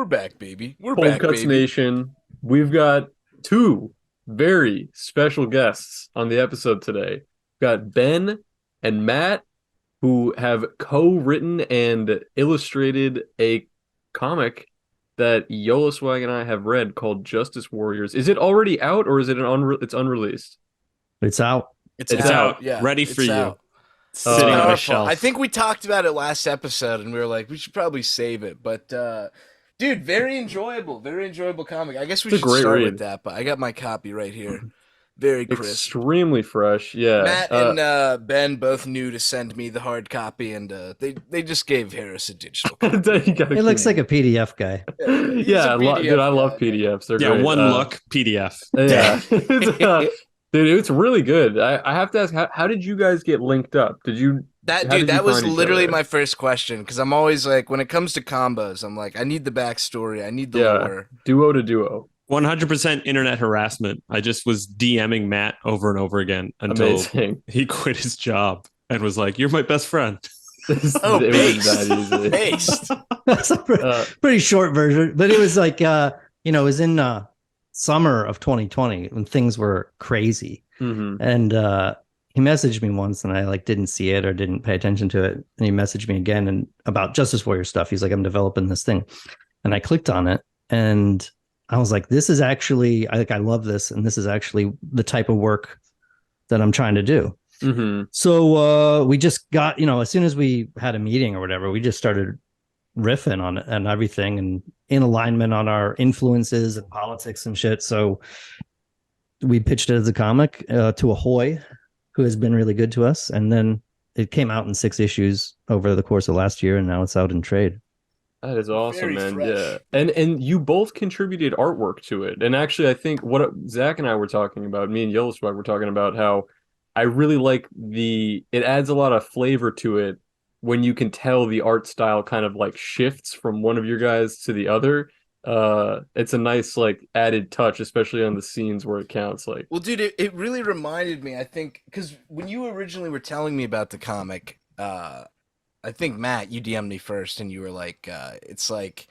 We're back, baby. We're Cold back, Cuts baby. Nation. We've got two very special guests on the episode today. We've got Ben and Matt, who have co-written and illustrated a comic that Yola Swag and I have read called Justice Warriors. Is it already out, or is it it's unreleased? It's out. It's It's out. out. Yeah, Ready for it's you. out. Sitting on a Powerful. shelf. I think we talked about it last episode, and we were like, we should probably save it. But, dude, very enjoyable comic. I guess we It's a should great start read. with that. But I got my copy right here. Very crisp. Extremely fresh. Yeah. Matt and Ben both knew to send me the hard copy, and they just gave Harris a digital copy. It looks like a PDF guy. He's Yeah, a dude, I love guy. PDFs. They're yeah, great. one look PDF. Yeah. Dude, it's really good. I have to ask, how did you guys get linked up? How That did you was find each literally other? my first question, because I'm always like, when it comes to combos, I'm like, I need the backstory, I need the lore. Duo to duo. 100% internet harassment. I just was DMing Matt over and over again until Amazing. he quit his job and was like, "You're my best friend." Oh, It based. was that easy. Based. That's a pretty short version, but it was like it was in summer of 2020 when things were crazy, Mhm. and he messaged me once, and I didn't see it or didn't pay attention to it, and he messaged me again and about Justice Warrior stuff. He's like, "I'm developing this thing," and I clicked on it, and I was like, "This is actually I love this, and this is actually the type of work that I'm trying to do." Mhm. So we just got, as soon as we had a meeting or whatever, we just started riffing on it and everything and in alignment on our influences and politics and shit. So we pitched it as a comic to Ahoy, who has been really good to us. And then it came out in 6 issues over the course of last year, and now it's out in trade. That is awesome, Very man. fresh. Yeah. And you both contributed artwork to it. And actually, I think what Zach and I were talking about, me and Yellowswag were talking about how I really like it adds a lot of flavor to it when you can tell the art style kind of shifts from one of your guys to the other. It's a nice added touch, especially on the scenes where it counts. Well, dude, it really reminded me, I think, because when you originally were telling me about the comic, I think, Matt, you DM'd me first, and you were like, it's like,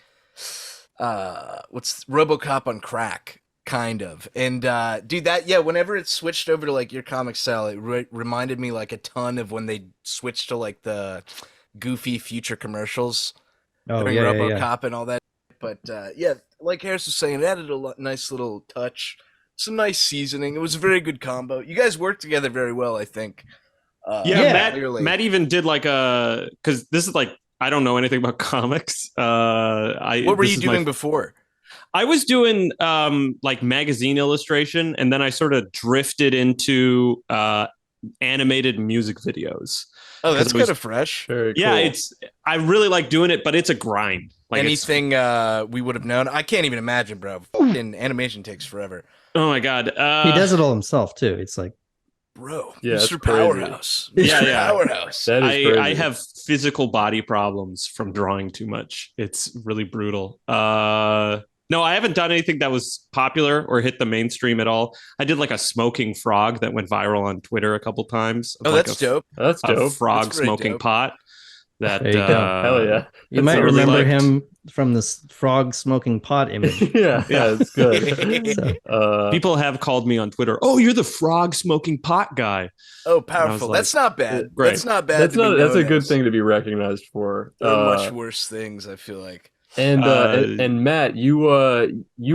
what's Robo-Cop on crack, kind of. And, dude, whenever it switched over to, your comic style, it reminded me, a ton of when they switched to, the goofy future commercials during Robo-Cop and all that. But, like Harris was saying, it added a nice little touch, some nice seasoning. It was a very good combo. You guys worked together very well, I think. Matt even did because this is I don't know anything about comics. What were you doing before? I was doing magazine illustration, and then I sort of drifted into animated music videos. Oh, that's kind of fresh. Very cool. Yeah, I really like doing it, but it's a grind. Anything we would have known. I can't even imagine, bro. Fucking animation takes forever. Oh my god. He does it all himself too. It's like, bro, yeah, Mr. Powerhouse. Yeah. Powerhouse. That is crazy. I have physical body problems from drawing too much. It's really brutal. No, I haven't done anything that was popular or hit the mainstream at all. I did a smoking frog that went viral on Twitter a couple times. Oh, that's dope. That's A dope. frog That's very smoking dope. pot. That There you go. Hell yeah. you That's might a really remember liked- him from this frog smoking pot image. yeah, it's good. So, people have called me on Twitter. Oh, you're the frog smoking pot guy. Oh, powerful. like, That's not bad. great. That's not bad. That's to be that's a known good as. thing to be recognized for. There are much worse things, I feel like. And Matt, you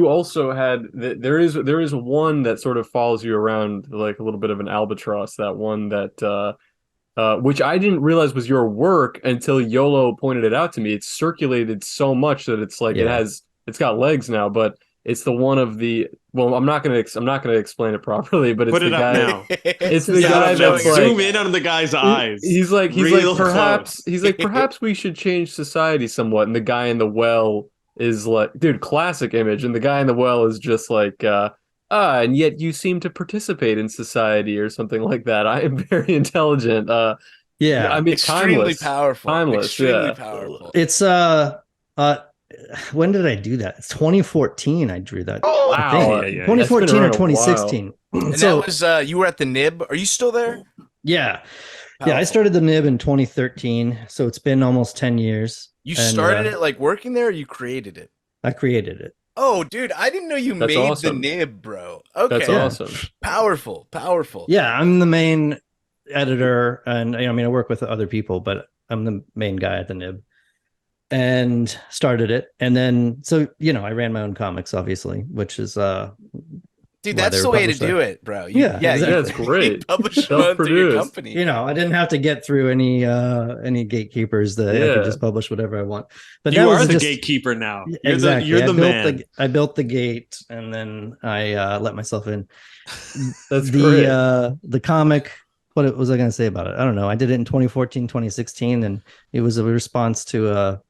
also had there is one that sort of follows you around like a little bit of an albatross. That one that which I didn't realize was your work until Yolo pointed it out to me. It's circulated so much that it's it's got legs now, but it's the one of the I'm not gonna explain it properly, but it's Put the it up guy. now. It's the guy that's Zoom in on the guy's eyes. He's like Real perhaps we should change society somewhat. And the guy in the well is like, dude, classic image. And the guy in the well is just like, and yet you seem to participate in society or something like that. I am very intelligent. yeah, I mean, Extremely powerful. Timeless, Extremely yeah. powerful. it's when did I do that? It's 2014. I drew that. Wow. I think. Yeah, yeah. 2014 That's been or around a while. 2016. And So that was you were at the Nib. Are you still there? yeah, I Powerful. started the Nib in 2013. So it's been almost 10 years. You And, started it like working there, or you created it? I created it. Oh, dude, I didn't know you That's made awesome. the nib, bro. Okay. That's Yeah. awesome. Powerful. Yeah, I'm the main editor, and I mean I work with other people, but I'm the main guy at the nib, and started it. And then so I ran my own comics, obviously, which is Dude, why that's they the were way to published there. do it, bro. Yeah, exactly. That's great. You publish them under your Self-produced. company. I didn't have to get through any gatekeepers. That I Yeah. could just publish whatever I want. But You that are was the just gatekeeper now. You're exactly. the man. I built the gate, and then I let myself in. That's great. The comic. What was I going to say about it? I don't know. I did it in 2014, 2016, and it was a response to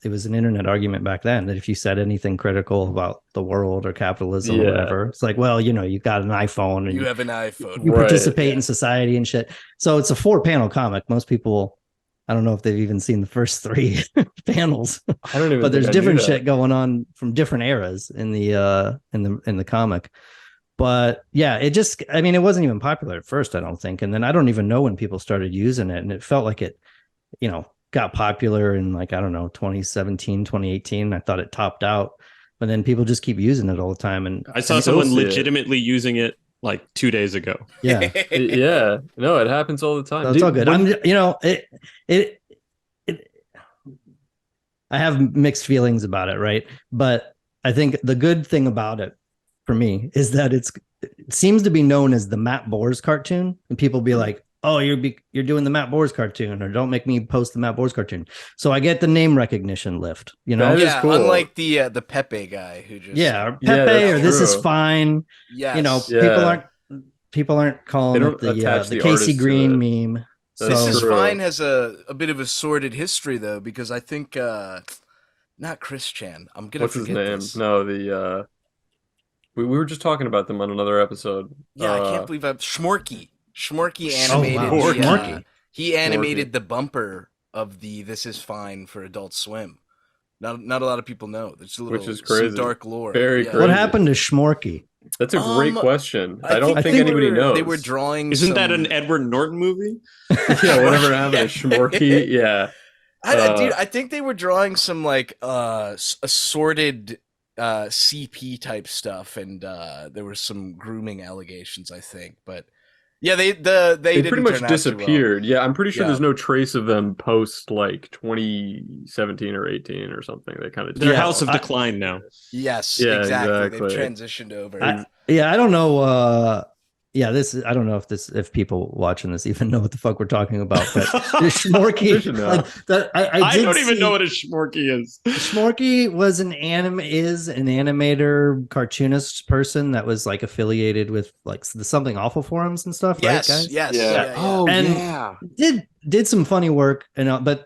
it was an internet argument back then that if you said anything critical about the world or capitalism or whatever, it's like, well, you got an iPhone and You have an iPhone. you Right, participate in society and shit. So it's a 4-panel comic. Most people, I don't know if they've even seen the first 3 panels, I don't even. but there's think I knew different that. shit going on from different eras in the comic. But yeah, it wasn't even popular at first, I don't think. And then I don't even know when people started using it. And it felt like it, got popular in like, I don't know, 2017, 2018. I thought it topped out, but then people just keep using it all the time. And I saw You someone still see it. legitimately using it like 2 days ago. yeah, Yeah, no, it happens all the time. so it's all good. I have mixed feelings about it, right? But I think the good thing about it for me is that it seems to be known as the Matt Boers cartoon, and people be like, "Oh, you're doing the Matt Boers cartoon," or "Don't make me post the Matt Boers cartoon." So I get the name recognition lift, That is Yeah, cool. unlike the Pepe guy who just or Pepe, that's or this is true. fine. yes. Yeah. People aren't calling They it don't the attach the Casey artist to Green it. meme. That's This So is true. fine has a bit of a sordid history though, because I think not Chris Chan. I'm gonna What's his forget name? this. No, we were just talking about them on another episode. Yeah, I can't believe Schmorky. Schmorky Oh, animated wow. the, Schmorky. he animated the bumper of the This Is Fine for Adult Swim. Not a lot of people know. There's a little Which is some crazy. dark lore. Very Yeah. crazy. what happened to Schmorky? That's a great question. I don't think they anybody knows. They were drawing. Isn't that some- an Edward Norton movie? Yeah, whatever happened to Schmorky. Yeah. Dude, I think they were drawing some like assorted CP type stuff, and there were some grooming allegations, I think. But yeah, they They pretty didn't much turn out too well. disappeared. Yeah, I'm pretty sure Yeah. there's no trace of them post like 2017 or 18 or something. They kind of They're Yeah, House of I- Decline now. Yes, Yeah, exactly. exactly. They've transitioned over. I don't know. I don't know if people watching this even know what the fuck we're talking about, but the Schmorky, They should know. like that. I did don't even see- know what a Schmorky is. Schmorky was an animator, cartoonist person that was like affiliated with like the Something Awful forums and stuff, yes, right, guys? yes, Yeah. yeah. Oh, And- yeah. Did some funny work, but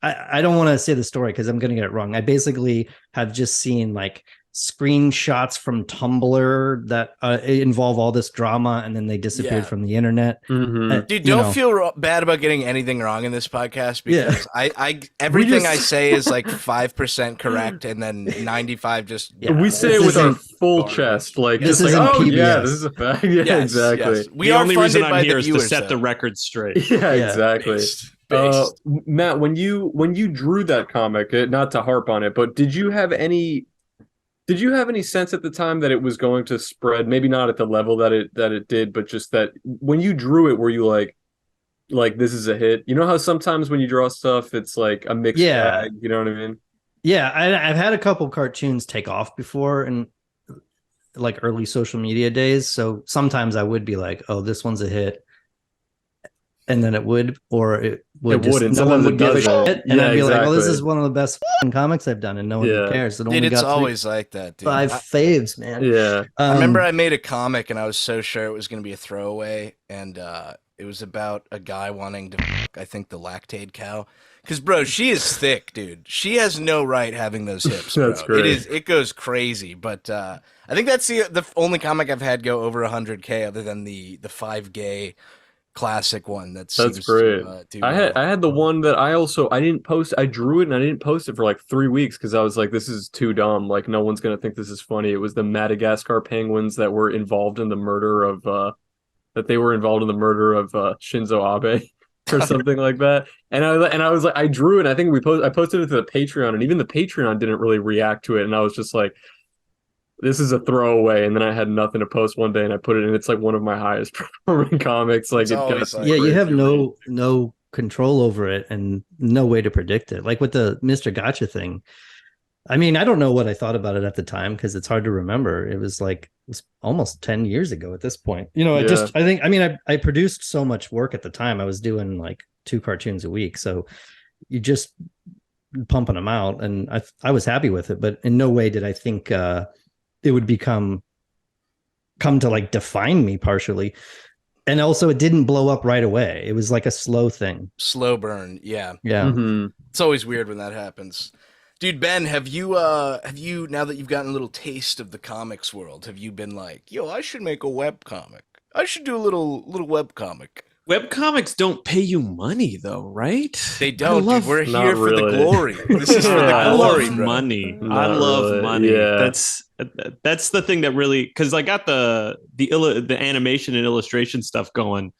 I don't want to say the story because I'm going to get it wrong. I basically have just seen like screenshots from Tumblr that involve all this drama, and then they disappeared Yeah. from the internet. Mhm. Dude, You don't know. feel bad about getting anything wrong in this podcast, Yeah. because I everything just- I say is like 5% correct, and then 95 just Yeah. We say it This with our isn't full garbage. chest, like This just like, isn't oh yeah, PBS. this is a fact. Yeah, Yes, exactly. yes. We the are only funded reason I'm by here the is to viewers, set the though. record straight. Yeah, exactly. Based. Matt, when you drew that comic, not to harp on it, but did you have any sense at the time that it was going to spread? Maybe not at the level that it did, but just that when you drew it, were you like this is a hit? You know how sometimes when you draw stuff, it's like a mixed Yeah. bag. You know what I mean? Yeah, I've had a couple cartoons take off before in like early social media days. So sometimes I would be like, "Oh, this one's a hit," and then it would, or it would It just wouldn't. no one Sometimes would it give a doesn't. shit, and Yeah, I'd be like, "Oh, this exactly. is one of the best f***ing comics I've done," and no one Yeah. cares. It Dude, only it's got always like that, dude. 5 faves, man. Yeah. I remember I made a comic and I was so sure it was going to be a throwaway, and it was about a guy wanting to I think the lactate cow, because bro, she is thick, dude. She has no right having those hips, bro. That's great. It goes crazy. But I think that's the only comic I've had go over 100K, other than the 5 gay classic one. That's great. I had the one that I didn't post. I drew it and I didn't post it for like 3 weeks because I was like, this is too dumb. Like no one's gonna think this is funny. It was the Madagascar penguins that were involved in the murder of Shinzo Abe. or something like that. And I was like, I drew it. I think I posted it to the Patreon, and even the Patreon didn't really react to it. And I was just like, this is a throwaway. And then I had nothing to post one day, and I put it in. It's like one of my highest performing comics. Like It's it got always some like- Yeah, you crazy have reach. no control over it and no way to predict it. Like with the Mr. Gotcha thing. I mean, I don't know what I thought about it at the time because it's hard to remember. It was almost 10 years ago at this point. You know, Yeah. I produced so much work at the time. I was doing like 2 cartoons a week. So you just pumping them out, and I was happy with it, but in no way did I think it would come to like define me partially. And also it didn't blow up right away. It was like a slow thing. Slow burn. Yeah. Yeah. Mm-hmm. It's always weird when that happens. Dude, Ben, have you now that you've gotten a little taste of the comics world, have you been like, yo, I should make a web comic. I should do a little web comic. Webcomics don't pay you money though, right? They don't, dude. We're Not here for the really. glory. This is for the Yeah, I glory, love bro. money. I Not love really, money. yeah. That's the thing that really, because I got the animation and illustration stuff going,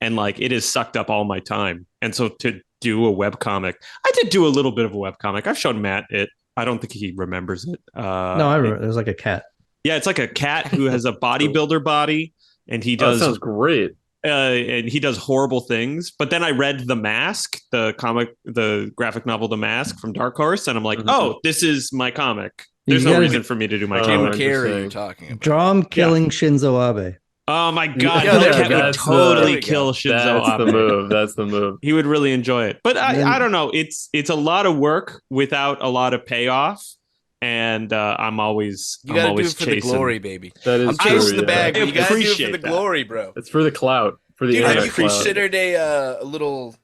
and like it has sucked up all my time. And so to do a webcomic, I did do a little bit of a webcomic. I've shown Matt it. I don't think he remembers it. No, I remember. It was like a cat. Yeah, it's like a cat who has a bodybuilder body, and he Oh, that does sounds great. and he does horrible things. But then I read The Mask, the graphic novel The Mask from Dark Horse, and I'm like, Mhm. oh, this is my comic. There's You no gotta reason for me to do my Oh, Jim comic. Carrey, you're interesting. talking about. Draw him killing Shinzo Abe. Oh my god, Yeah, that there cat we go. would There totally we go. kill Shinzo That's the Abe. move. That's the move. He would really enjoy it. But Then- I don't know. It's a lot of work without a lot of payoff. And I'm always You gotta do always it for chasing. the glory, baby. That is I'm true. chasing the yeah. bag, but you gotta do it for Appreciate the that. glory, bro. It's for the clout. For the Dude, have internet you clout. considered a little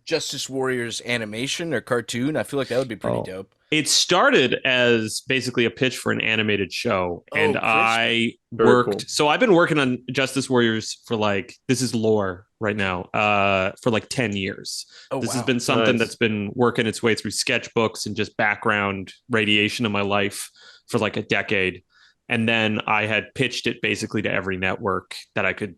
Justice Warriors animation or cartoon? I feel like that would be pretty Oh. dope. It started as basically a pitch for an animated show, and Oh, I Very worked. cool. So I've been working on Justice Warriors for like, this is lore right now, for like 10 years. Oh, This wow. has been something Nice. that's been working its way through sketchbooks and just background radiation of my life for like a decade. And then I had pitched it basically to every network that I could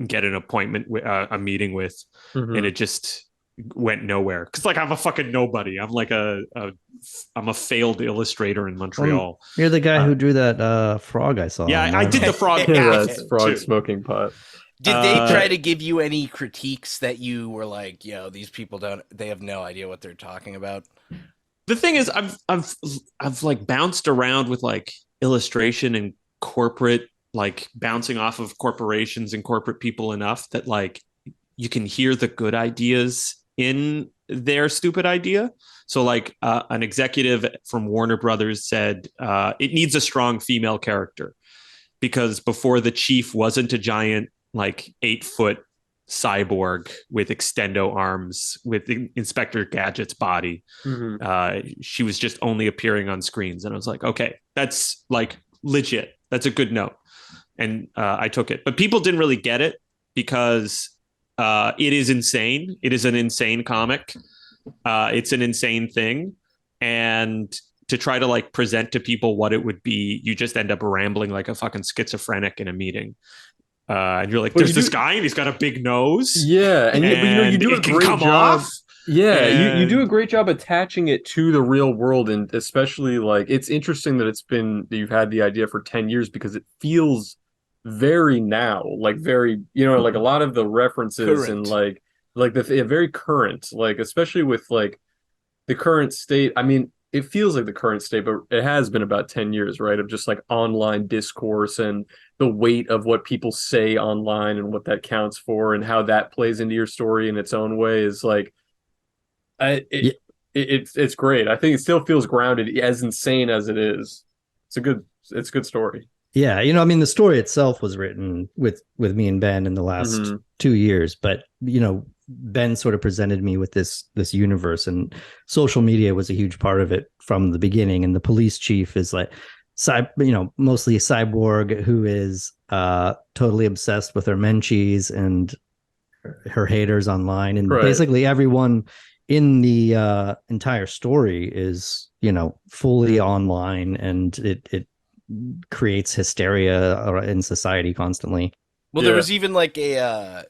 get an appointment with, a meeting with, Mhm. and it just went nowhere. Because like I'm a fucking nobody. I'm like I'm a failed illustrator in Montreal. You're the guy who drew that frog I saw. Yeah, I did the frog. Yeah, half that's frog too. smoking pot. Did they Uh, try to give you any critiques that you were like, yo, these people they have no idea what they're talking about? The thing is, I've like bounced around with like illustration and corporate, like bouncing off of corporations and corporate people enough that like you can hear the good ideas in their stupid idea. So like an executive from Warner Brothers said it needs a strong female character because before the chief wasn't a giant like 8-foot cyborg with extendo arms with Inspector Gadget's body. Mhm. She was just only appearing on screens, and I was like, okay, that's like legit. That's a good note, and I took it. But people didn't really get it because it is insane. It is an insane comic. It's an insane thing, and to try to like present to people what it would be, you just end up rambling like a fucking schizophrenic in a meeting. And you're like, Well, there's this guy, and he's got a big nose. Yeah, and you do a it can great come job. off. Yeah, you And- do a great job attaching it to the real world, and especially like it's interesting that you've had the idea for 10 years because it feels very now, like very, like a lot of the references Current. and like very current, like especially with like the current state. I mean, it feels like the current state, but it has been about 10 years, right? Of just like online discourse and the weight of what people say online and what that counts for and how that plays into your story in its own way is like, it's great. I think it still feels grounded, as insane as it is. It's a good story. Yeah, I mean, the story itself was written with me and Ben in the last Mhm. 2 years, but Ben sort of presented me with this universe, and social media was a huge part of it from the beginning. And the police chief is like, mostly a cyborg who is totally obsessed with her menchies and her haters online, and Right. basically everyone in the entire story is fully online, and it creates hysteria in society constantly. Well, Yeah. there was even like a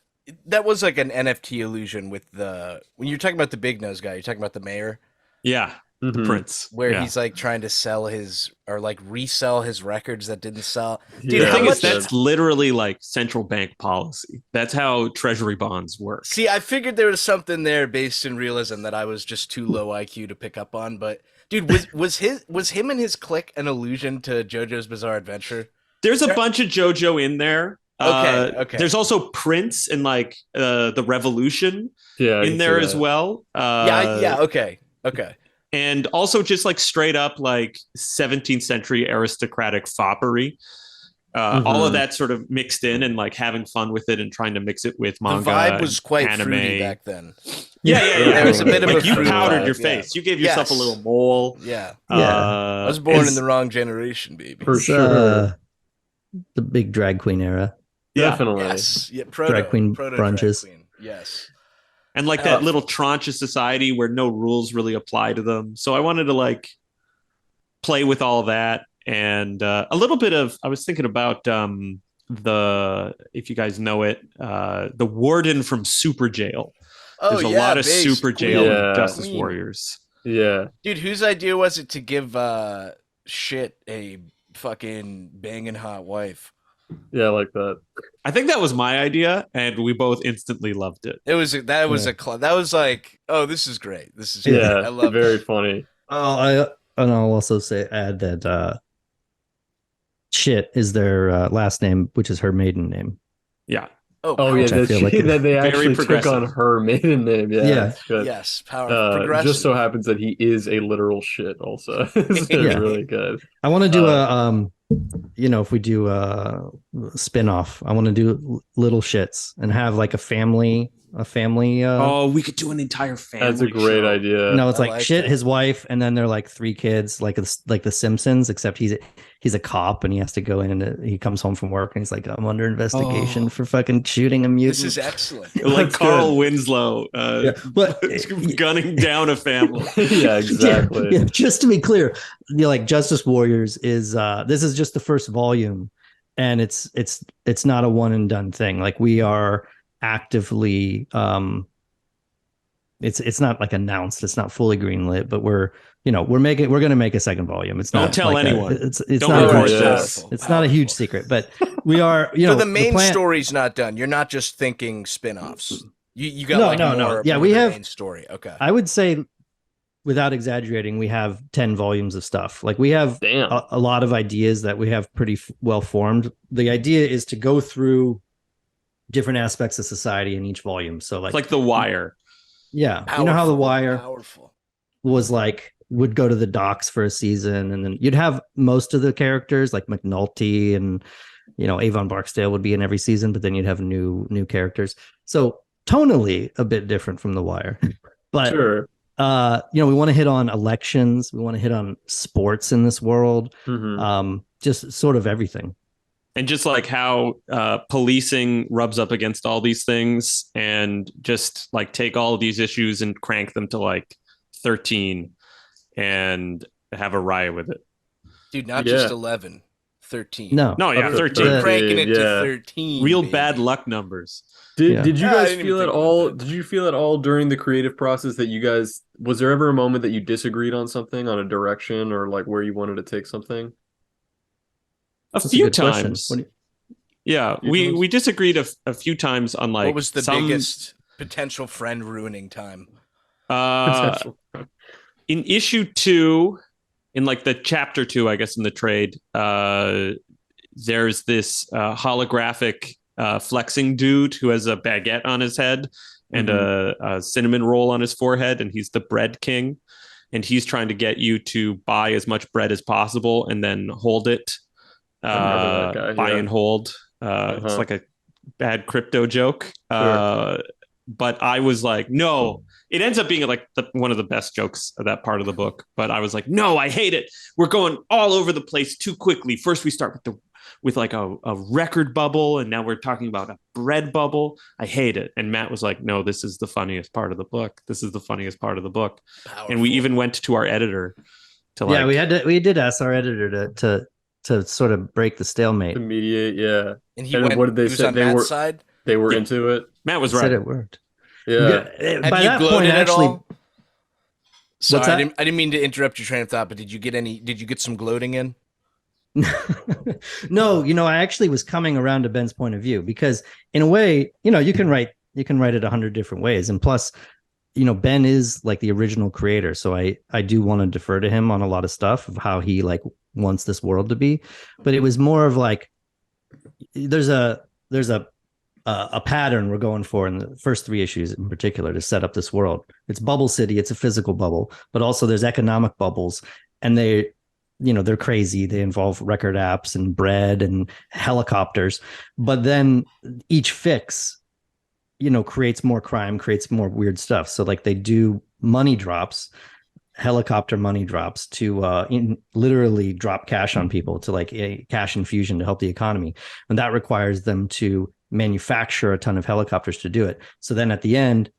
that was like an NFT illusion with the when you're talking about the big nose guy, you're talking about the mayor. Yeah, the Prince. Where yeah. he's like trying to sell his or like resell his records that didn't sell. Dude, the how thing much is, that's literally like central bank policy. That's how treasury bonds work. See, I figured there was something there based in realism that I was just too low IQ to pick up on, but dude, was him and his clique an allusion to JoJo's Bizarre Adventure? There's a bunch of JoJo in there. Okay. There's also Prince and like the Revolution in there as well. Okay. And also just like straight up like 17th century aristocratic foppery. All of that sort of mixed in and like having fun with it and trying to mix it with manga. The vibe was quite anime. Fruity back then. Yeah. There was a bit of like a you fruity powdered vibe, your face. You gave yourself a little mole. Yeah. Yeah. I was born in the wrong generation, baby. For sure. The big drag queen era. Definitely. Yes. Yeah, drag queen brunches. Drag queen. Yes. And like that little tranche of society where no rules really apply to them. So I wanted to like play with all that and a little bit of, I was thinking about if you guys know it, the warden from Super Jail. There's a lot of Super Jail Justice Warriors. Yeah. Dude, whose idea was it to give shit a fucking banging hot wife? Yeah, I like that. I think that was my idea, and we both instantly loved it. That was like, oh, this is great. This is great. I love very funny. Oh, and I'll also add that shit is their last name, which is her maiden name. Yeah. Oh yeah, that they actually took on her maiden name. Yeah. Yes, powerful. Just so happens that he is a literal shit. Also, it's really good. I want to do if we do a spin-off, I want to do little shits and have like a family. We could do an entire family. That's a great idea. No, it's like shit, his wife, and then they're like 3 kids, like the Simpsons, except he's a cop and he has to go in and he comes home from work and he's like, I'm under investigation for fucking shooting a mutant. This is excellent. Like Carl Winslow, but gunning down a family. Yeah, exactly. Yeah, just to be clear, like Justice Warriors is this is just the first volume, and it's not a one and done thing. Like we are actively it's not like announced, it's not fully greenlit, but we're gonna make a second volume. It's don't not tell like anyone. It's don't not it's not a huge secret, but we are so the main story's not done. You're not just thinking spin-offs. You got no. Yeah, we have main story. Okay. I would say, without exaggerating, we have 10 volumes of stuff. Like we have a lot of ideas that we have pretty well formed. The idea is to go through different aspects of society in each volume. So like The Wire. Yeah. Powerful, you know how The Wire powerful. was like, would go to the docks for a season, and then you'd have most of the characters like McNulty and, Avon Barksdale would be in every season, but then you'd have new characters. So tonally a bit different from The Wire, but sure. We want to hit on elections. We want to hit on sports in this world. Just sort of everything. And just like how policing rubs up against all these things, and just like take all of these issues and crank them to like 13 and have a riot with it. Dude, not just 11, 13. No, 13. They're cranking it to 13. Real baby. bad luck numbers. Did you guys feel at all? Did you feel at all during the creative process that you guys, was there ever a moment that you disagreed on something, on a direction, or like where you wanted to take something? A few times. Yeah, we disagreed a few times on like what was the biggest potential friend ruining time? In issue 2, in like the chapter 2, I guess, in the trade, there's this holographic flexing dude who has a baguette on his head and a cinnamon roll on his forehead, and he's the bread king, and he's trying to get you to buy as much bread as possible and then hold it. Buy and hold. It's like a bad crypto joke. Sure. But I was like, no. It ends up being like one of the best jokes of that part of the book. But I was like, no, I hate it. We're going all over the place too quickly. First, we start with like a record bubble, and now we're talking about a bread bubble. I hate it. And Matt was like, no, this is the funniest part of the book. This is the funniest part of the book. Powerful. And we even went to our editor to like, we did ask our editor to sort of break the stalemate, to mediate. Yeah. And what did they say? They were into it. Matt was Said right. it worked. Yeah. Have By you that gloated point, at actually, all? Sorry, What's that? I didn't mean to interrupt your train of thought, but did you get some gloating in? No, I actually was coming around to Ben's point of view because in a way, you can write it 100 different ways. And plus, Ben is like the original creator. So I do want to defer to him on a lot of stuff of how he like wants this world to be. But it was more of like, there's a pattern we're going for in the first 3 issues in particular to set up this world. It's bubble city. It's a physical bubble, but also there's economic bubbles, and they're crazy. They involve record apps and bread and helicopters. But then each fix, creates more crime, creates more weird stuff. So like they do money drops, helicopter money drops to literally drop cash on people to like a cash infusion to help the economy. And that requires them to manufacture a ton of helicopters to do it. So then at the end,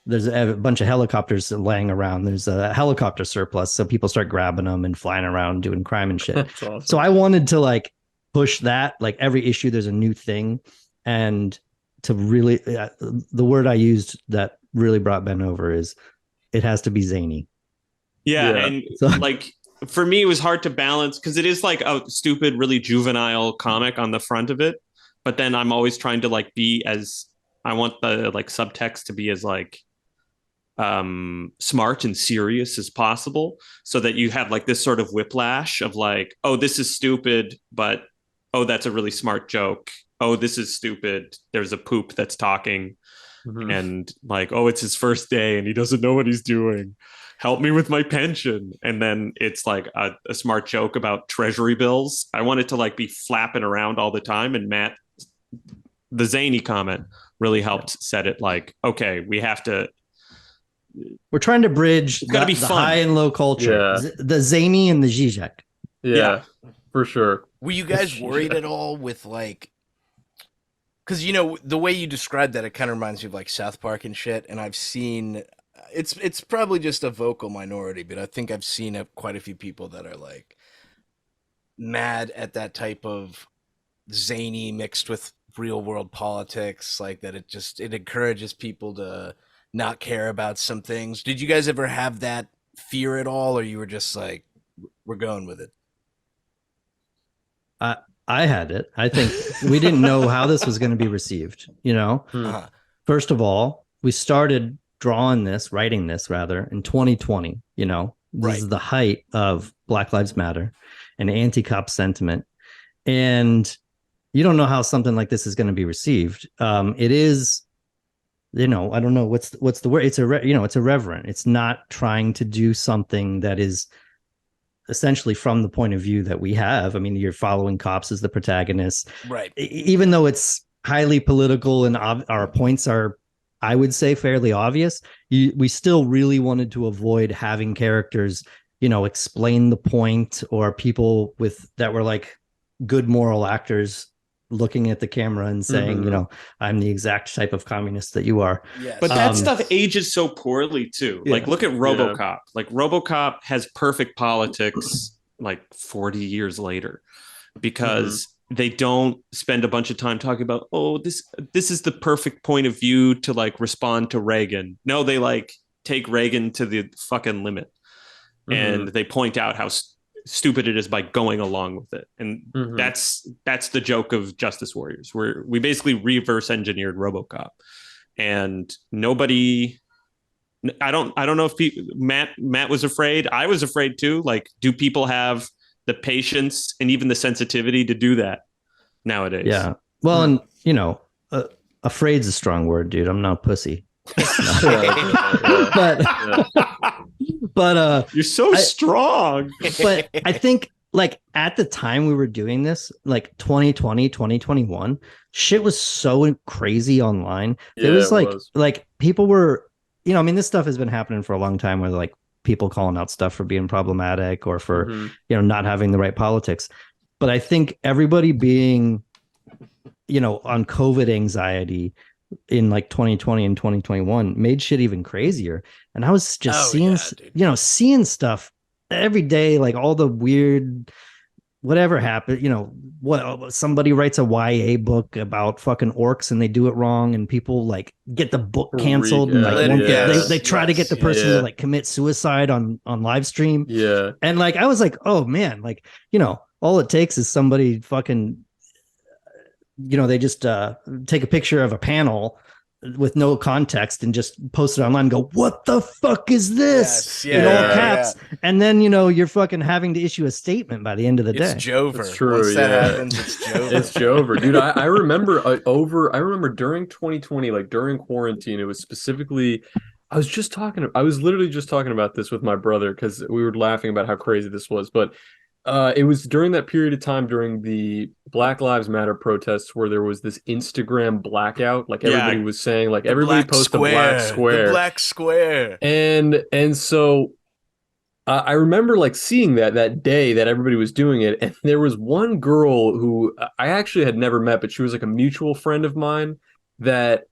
there's a bunch of helicopters laying around. There's a helicopter surplus. So people start grabbing them and flying around doing crime and shit. That's awesome. So I wanted to like push that, like every issue, there's a new thing. And to really, the word I used that really brought Ben over is it has to be zany. Yeah, Yeah. and So- like for me, it was hard to balance because it is like a stupid, really juvenile comic on the front of it, but then I'm always trying to like be as I want the like subtext to be as like smart and serious as possible, so that you have like this sort of whiplash of like, oh, this is stupid, but oh, that's a really smart joke. Oh, this is stupid. There's a poop that's talking, and like, oh, it's his first day and he doesn't know what he's doing. Help me with my pension. And then it's like a smart joke about treasury bills. I want it to like be flapping around all the time. And Matt, the zany comment really helped set it like, okay, we have to. We're trying to bridge It's gotta be the fun. high and low culture, Yeah. the zany and the Zizek. Yeah, for sure. Were you guys worried at all with like, because the way you described that, it kind of reminds me of like South Park and shit. And I've seen, it's probably just a vocal minority, but I think I've seen quite a few people that are like mad at that type of zany mixed with real world politics, like that it encourages people to not care about some things. Did you guys ever have that fear at all, or you were just like, we're going with it? I had it. I think we didn't know how this was going to be received. Uh-huh. First of all, we started writing this rather in 2020. This Right. is the height of Black Lives Matter and anti-cop sentiment. And you don't know how something like this is going to be received. It is, I don't know what's the word. It's it's irreverent. It's not trying to do something that is essentially from the point of view that we have. I mean, you're following cops as the protagonists, Right. Even though it's highly political and our points are, I would say, fairly obvious. We still really wanted to avoid having characters, explain the point, or people that were like good moral actors looking at the camera and saying, I'm the exact type of communist that you are. Yes. But that stuff ages so poorly too. Yeah. Like look at Robo-Cop. Like Robo-Cop has perfect politics like 40 years later because they don't spend a bunch of time talking about, oh, this is the perfect point of view to like respond to Reagan. No, they like take Reagan to the fucking limit. And they point out how stupid it is by going along with it. And that's the joke of Justice Warriors, where we basically reverse engineered Robo-Cop. And nobody, I don't know if Matt was afraid. I was afraid too. Like, do people have the patience and even the sensitivity to do that nowadays? Yeah. Well, and afraid's a strong word, dude. I'm not a pussy. But you're so strong. But I think like at the time we were doing this, like 2020, 2021, shit was so crazy online. It was like people were, this stuff has been happening for a long time where like people calling out stuff for being problematic or for, not having the right politics. But I think everybody being, on COVID anxiety in like 2020 and 2021 made shit even crazier. And I was just seeing stuff every day, like all the weird whatever happened, what somebody writes a YA book about fucking orcs and they do it wrong, and people like get the book canceled, and like they try to get the person to like commit suicide on live stream. Yeah. And like I was like, oh man, like, all it takes is somebody fucking, they just take a picture of a panel with no context and just post it online and go, what the fuck is this? In all caps. And then, you're fucking having to issue a statement by the end of the day. It's Jover. It's true. Once that happens, it's Jover. It's Jover. Dude, I remember I remember during 2020, like during quarantine, it was specifically, I was literally just talking about this with my brother because we were laughing about how crazy this was. But it was during that period of time during the Black Lives Matter protests where there was this Instagram blackout. Like everybody was saying, like everybody posted a black square. The black square. And so I remember like seeing that day that everybody was doing it. And there was one girl who I actually had never met, but she was like a mutual friend of mine that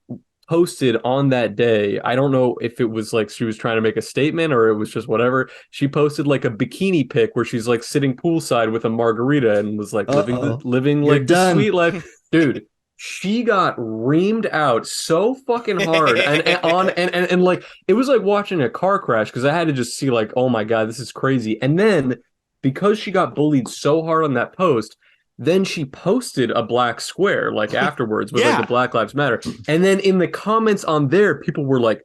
posted on that day. I don't know if it was like she was trying to make a statement or it was just whatever. She posted like a bikini pic where she's like sitting poolside with a margarita and was like living like the sweet life. Dude, she got reamed out so fucking hard and like it was like watching a car crash because I had to just see like, oh my God, this is crazy. And then because she got bullied so hard on that post, then she posted a black square like afterwards with like the Black Lives Matter. And then in the comments on there, people were like,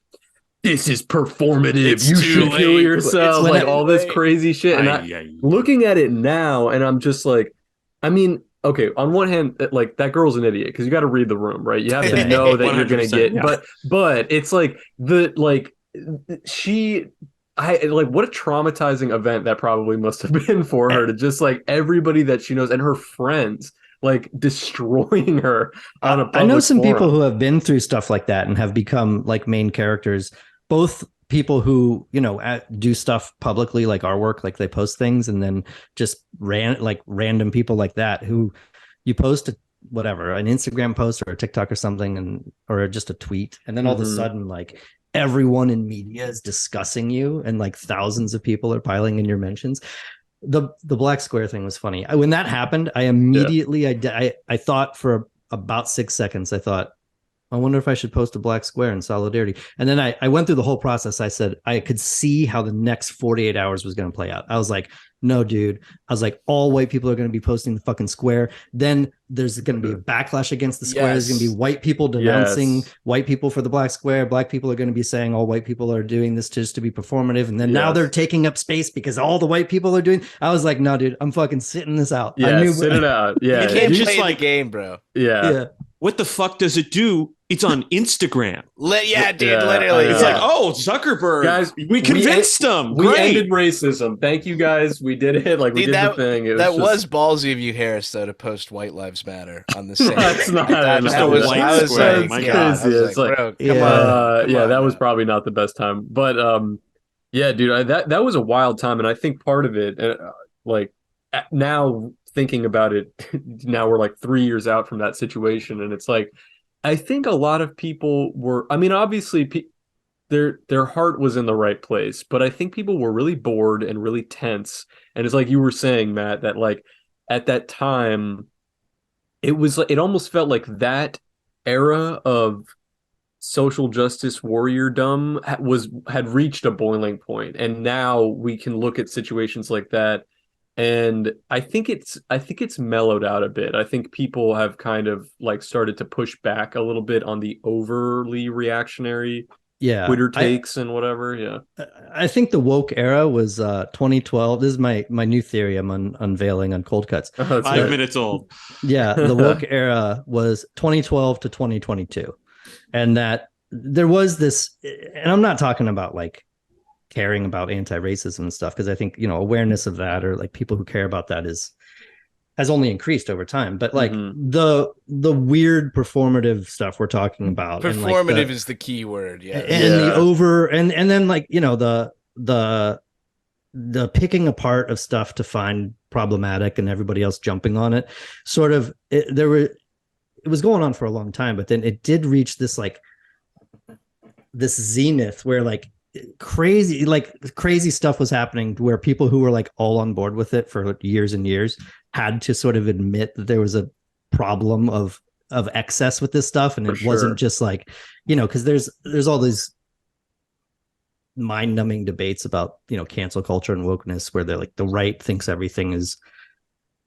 this is performative. You should kill yourself. Like all this crazy shit. And looking at it now, and I'm just like, I mean, okay, on one hand, like that girl's an idiot because you got to read the room, right? You have to know that you're going to get, but it's like what a traumatizing event that probably must have been for her to just like everybody that she knows and her friends like destroying her on a public I know some forum. people who have been through stuff like that and have become like main characters, both people who do stuff publicly like our work, like they post things, and then just random people like that who you post an Instagram post or a TikTok or something or just a tweet, and then all of a sudden like everyone in media is discussing you and like thousands of people are piling in your mentions. The black square thing was funny. When that happened, I immediately I thought for about 6 seconds, I thought, I wonder if I should post a black square in solidarity. And then I went through the whole process. I said I could see how the next 48 hours was going to play out. I was like, no, dude. I was like, all white people are going to be posting the fucking square. Then there's going to be a backlash against the square. There's going to be white people denouncing white people for the black square. Black people are going to be saying all white people are doing this just to be performative. And then now they're taking up space because all the white people are doing. I was like, no, dude, I'm fucking sitting this out. Sit it out. Yeah. You can't play the game, bro. Yeah. What the fuck does it do? It's on Instagram. Literally. It's like, Zuckerberg. Guys, we convinced them. We ended racism. Thank you, guys. We did it. Like, we did the thing. That was ballsy of you, Harris, though, to post White Lives Matter on the same. That's not. That was crazy. It's like, bro, come on. That was probably not the best time. But, dude, that was a wild time. And I think part of it, now thinking about it, now we're like 3 years out from that situation. And it's like, I think a lot of people were, I mean, obviously their heart was in the right place, but I think people were really bored and really tense. And it's like you were saying, Matt, that like at that time, it almost felt like that era of social justice warriordom had reached a boiling point. And now we can look at situations like that. And I think it's mellowed out a bit. I think people have kind of like started to push back a little bit on the overly reactionary Twitter takes and whatever. Yeah. I think the woke era was 2012. This is my new theory I'm unveiling on Cold Cuts. 5 minutes old. Yeah. The woke era was 2012 to 2022. And that there was this, and I'm not talking about like caring about anti-racism and stuff, because I think awareness of that, or like people who care about that, has only increased over time. But like the weird performative stuff we're talking about, performative is the key word. The over and then like the picking apart of stuff to find problematic and everybody else jumping on it, sort of it was going on for a long time, but then it did reach this zenith where like crazy stuff was happening, where people who were like all on board with it for years and years had to sort of admit that there was a problem of excess with this stuff, and it wasn't just like, because there's all these mind-numbing debates about cancel culture and wokeness, where they're like, the right thinks everything is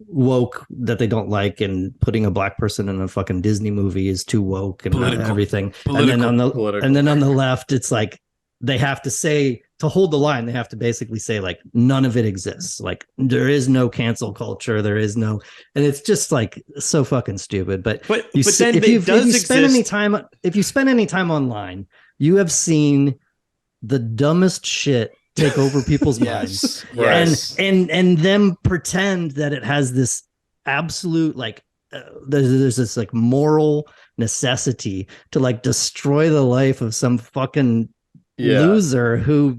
woke that they don't like, and putting a black person in a fucking Disney movie is too woke and everything. And then on the left, it's like they have to say, to hold the line, they have to basically say like none of it exists. Like there is no cancel culture, there is no, and it's just like so fucking stupid. But if you spend any time online, you have seen the dumbest shit take over people's minds, and them pretend that it has this absolute like there's this like moral necessity to like destroy the life of some fucking loser who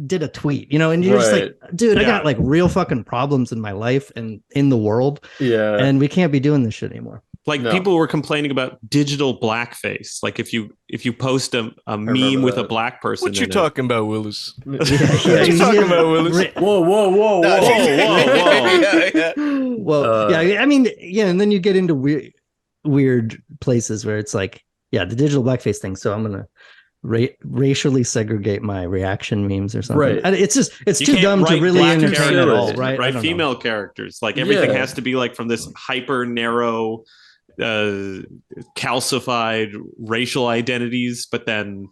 did a tweet, and you're just like, dude, I got like real fucking problems in my life and in the world, and we can't be doing this shit anymore. Like people were complaining about digital blackface. Like if you post a meme with a black person, what you talking about, Willis? What you talking about, Willis? Whoa. Well, I mean, and then you get into weird places where it's like, the digital blackface thing. So I'm gonna racially segregate my reaction memes or something. Right. It's too dumb to really entertain at all, right? Right. Female characters, like everything has to be like from this hyper narrow, calcified racial identities, but then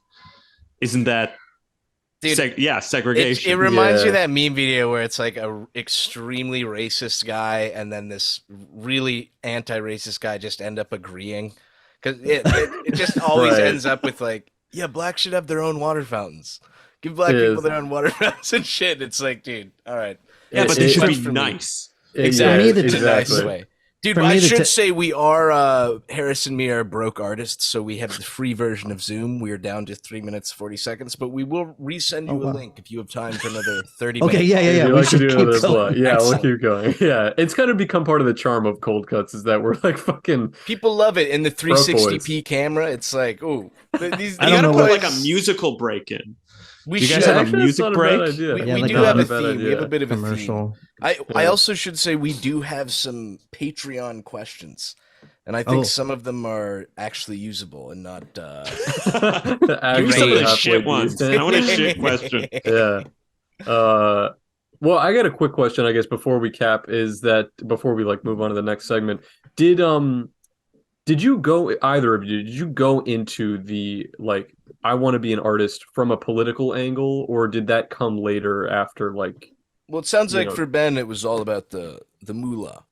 isn't that segregation? It reminds me of that meme video where it's like a extremely racist guy and then this really anti-racist guy just end up agreeing, because it just always ends up with like, blacks should have their own water fountains. Give black people their own water fountains and shit. It's like, dude, all right. Yeah, but they should be nice. Exactly. The nice way. Dude, I should say we are, Harris and me are broke artists, so we have the free version of Zoom. We are down to 3 minutes, 40 seconds, but we will resend you a link if you have time for another 30 minutes. Okay, yeah. We should do another slot. Yeah, we'll keep going. Yeah, it's kind of become part of the charm of Cold Cuts is that we're like fucking... People love it. In the 360p camera, it's like, ooh. You gotta put like a musical break in. You guys have a music break? We do have a theme. We have a bit of a theme. I also should say we do have some Patreon questions, and I think some of them are actually usable and not use some of the shit ones. I want a shit question. Yeah. Well, I got a quick question, I guess, before we before we like move on to the next segment. Did you go, either of you, did you go into the, like, I want to be an artist from a political angle, or did that come later after, like... Well, it sounds like for Ben, it was all about the moolah.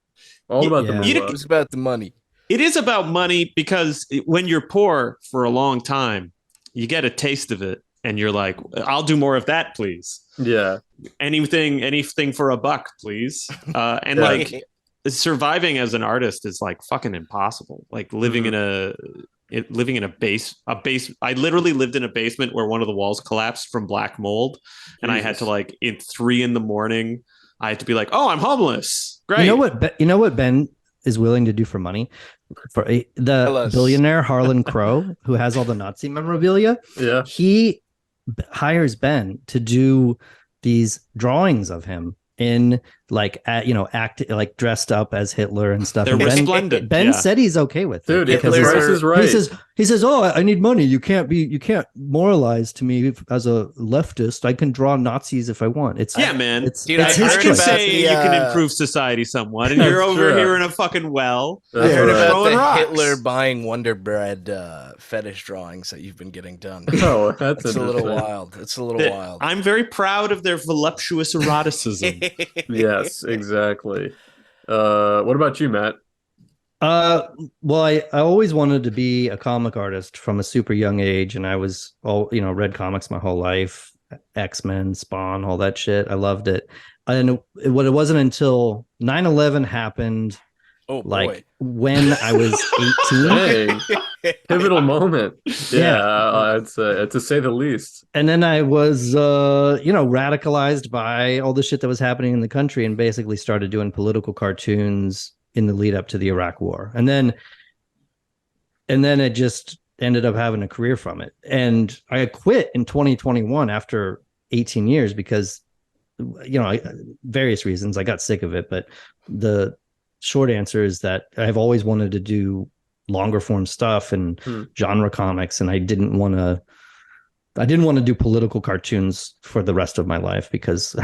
All about the moolah. It was about the money. It is about money, because when you're poor for a long time, you get a taste of it, and you're like, I'll do more of that, please. Yeah. Anything for a buck, please. And like... surviving as an artist is like fucking impossible. Like living in a base. I literally lived in a basement where one of the walls collapsed from black mold, and I had to like at 3 a.m. I had to be like, oh, I'm homeless. Great. You know what Ben is willing to do for money? For the billionaire Harlan Crow, who has all the Nazi memorabilia. Yeah, he hires Ben to do these drawings of him in like act like dressed up as Hitler and stuff. They're resplendent. Ben said he's okay with it. Dude, because the price is right. He says, oh, I need money. You can't moralize to me as a leftist. I can draw Nazis if I want. Man. Dude, I can say you can improve society somewhat, and you're over here in a fucking well. I heard about the Hitler buying Wonder Bread fetish drawings that you've been getting done. Oh, that's a little wild. It's a little wild. I'm very proud of their voluptuous eroticism. Yes, exactly. What about you, Matt? Well, I always wanted to be a comic artist from a super young age, and I was read comics my whole life, X-Men, Spawn, all that shit. I loved it. And it wasn't until 9/11 happened, when I was 18. Pivotal moment. Yeah, it's to say the least. And then I was radicalized by all the shit that was happening in the country, and basically started doing political cartoons in the lead up to the Iraq War. And then it just ended up having a career from it. And I quit in 2021 after 18 years because various reasons. I got sick of it, but the short answer is that I've always wanted to do longer form stuff and genre comics, and I didn't want to do political cartoons for the rest of my life because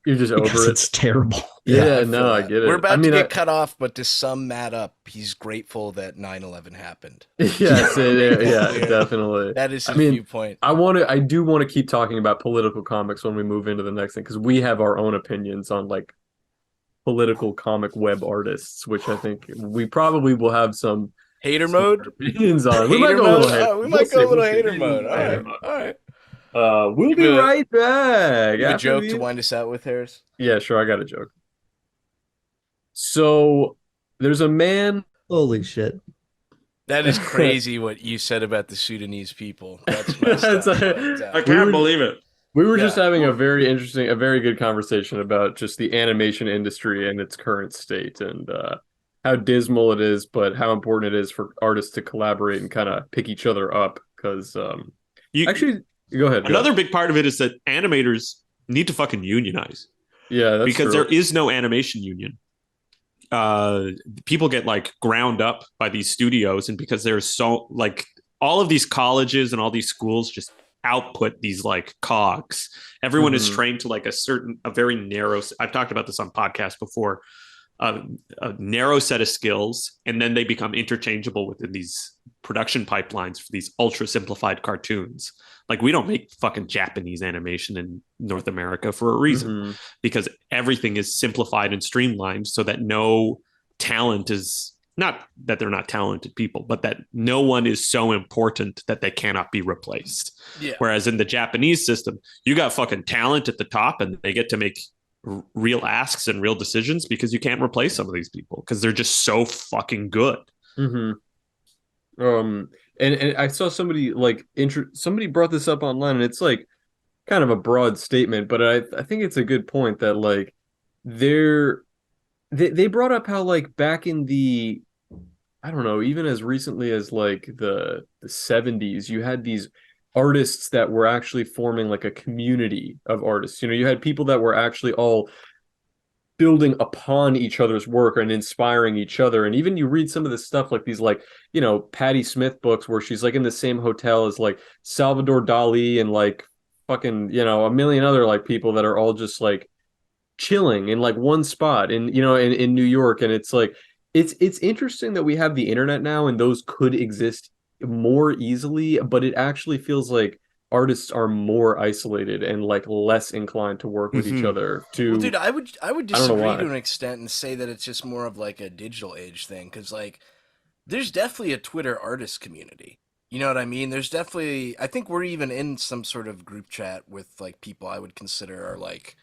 you're just over it. It's terrible. Yeah, no, I get it. We're about to get cut off, but to sum Matt up, he's grateful that 9/11 happened. Yes, yeah, definitely. That is his viewpoint. I do want to keep talking about political comics when we move into the next thing, because we have our own opinions on like political comic web artists, which I think we probably will have some hater mode opinions on. We might go a little hater mode. All right. We'll be right back. You have a joke to wind us out with, Harris? Yeah, sure. I got a joke. So there's a man. Holy shit. That is crazy what you said about the Sudanese people. That's messed up. I can't believe it. We were just having a very good conversation about just the animation industry and its current state, and how dismal it is, but how important it is for artists to collaborate and kind of pick each other up. Because actually, go ahead. Another big part of it is that animators need to fucking unionize. Yeah, that's because true. there is no animation union. People get like ground up by these studios, and because there's so like all of these colleges and all these schools just output these like cogs. Everyone is trained to like a very narrow. I've talked about this on podcasts before. A narrow set of skills, and then they become interchangeable within these production pipelines for these ultra simplified cartoons. Like, we don't make fucking Japanese animation in North America for a reason, because everything is simplified and streamlined so that no talent is, not that they're not talented people, but that no one is so important that they cannot be replaced. Yeah. Whereas in the Japanese system, you got fucking talent at the top, and they get to make real asks and real decisions because you can't replace some of these people because they're just so fucking good. And I saw somebody like somebody brought this up online, and it's like kind of a broad statement, but I think it's a good point that like they brought up how like back in the, I don't know, even as recently as like the 70s, you had these artists that were actually forming like a community of artists. You know, you had people that were actually all building upon each other's work and inspiring each other. And even you read some of this stuff like these, like, you know, Patti Smith books where she's like in the same hotel as like Salvador Dali and like fucking, you know, a million other like people that are all just like chilling in like one spot in, you know, in New York. And it's like, it's interesting that we have the internet now and those could exist more easily, but it actually feels like artists are more isolated and like less inclined to work with each other. Well, dude, I would disagree to an extent and say that it's just more of like a digital age thing, because like there's definitely a Twitter artist community. You know what I mean? There's definitely, I think we're even in some sort of group chat with like people I would consider are like,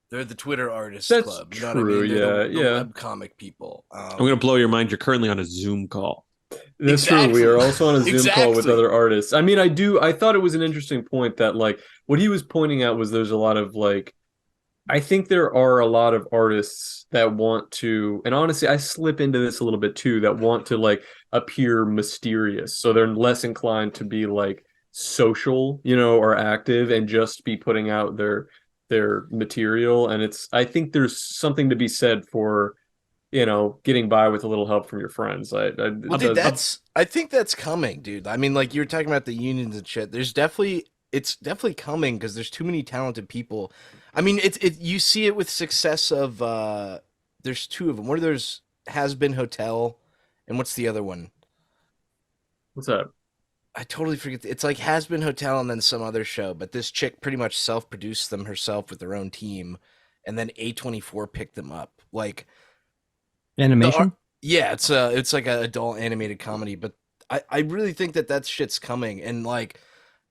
they're the Twitter artist club. You know what I mean? They're the webcomic people. I'm gonna blow your mind. You're currently on a Zoom call. That's true. We are also on a Zoom call with other artists. I mean, I thought it was an interesting point that like what he was pointing out was there's a lot of like, I think there are a lot of artists that want to, and honestly, I slip into this a little bit too, that want to like appear mysterious. So they're less inclined to be like social, you know, or active and just be putting out their material. And I think there's something to be said for, you know, getting by with a little help from your friends. I think that's coming, dude. I mean, like you were talking about the unions and shit. It's definitely coming because there's too many talented people. I mean, you see it with success of there's two of them. There's Has Been Hotel, and what's the other one? What's that? I totally forget. It's like Has Been Hotel and then some other show, but this chick pretty much self-produced them herself with their own team, and then A24 picked them up. Like animation? Yeah, it's like an adult animated comedy, but I really think that shit's coming, and like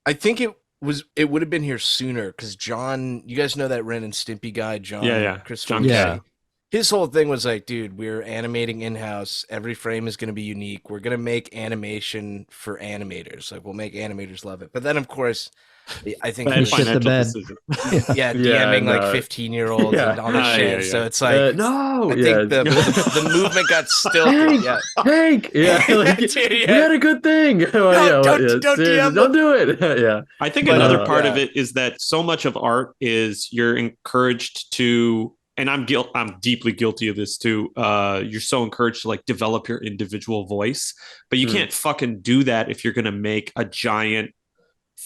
I think it would have been here sooner because John, you guys know that Ren and Stimpy guy, John, John, yeah. His whole thing was like, dude, we're animating in-house. Every frame is going to be unique. We're going to make animation for animators. Like, we'll make animators love it. But then, of course, I think he shit the bed. DMing like 15-year-olds and all this shit. So it's like, I think the movement got stilted. Hank, like, we had a good thing. Don't do it. I think another part of it is that so much of art is you're encouraged to and I'm deeply guilty of this too. You're so encouraged to like develop your individual voice, but you can't fucking do that if you're going to make a giant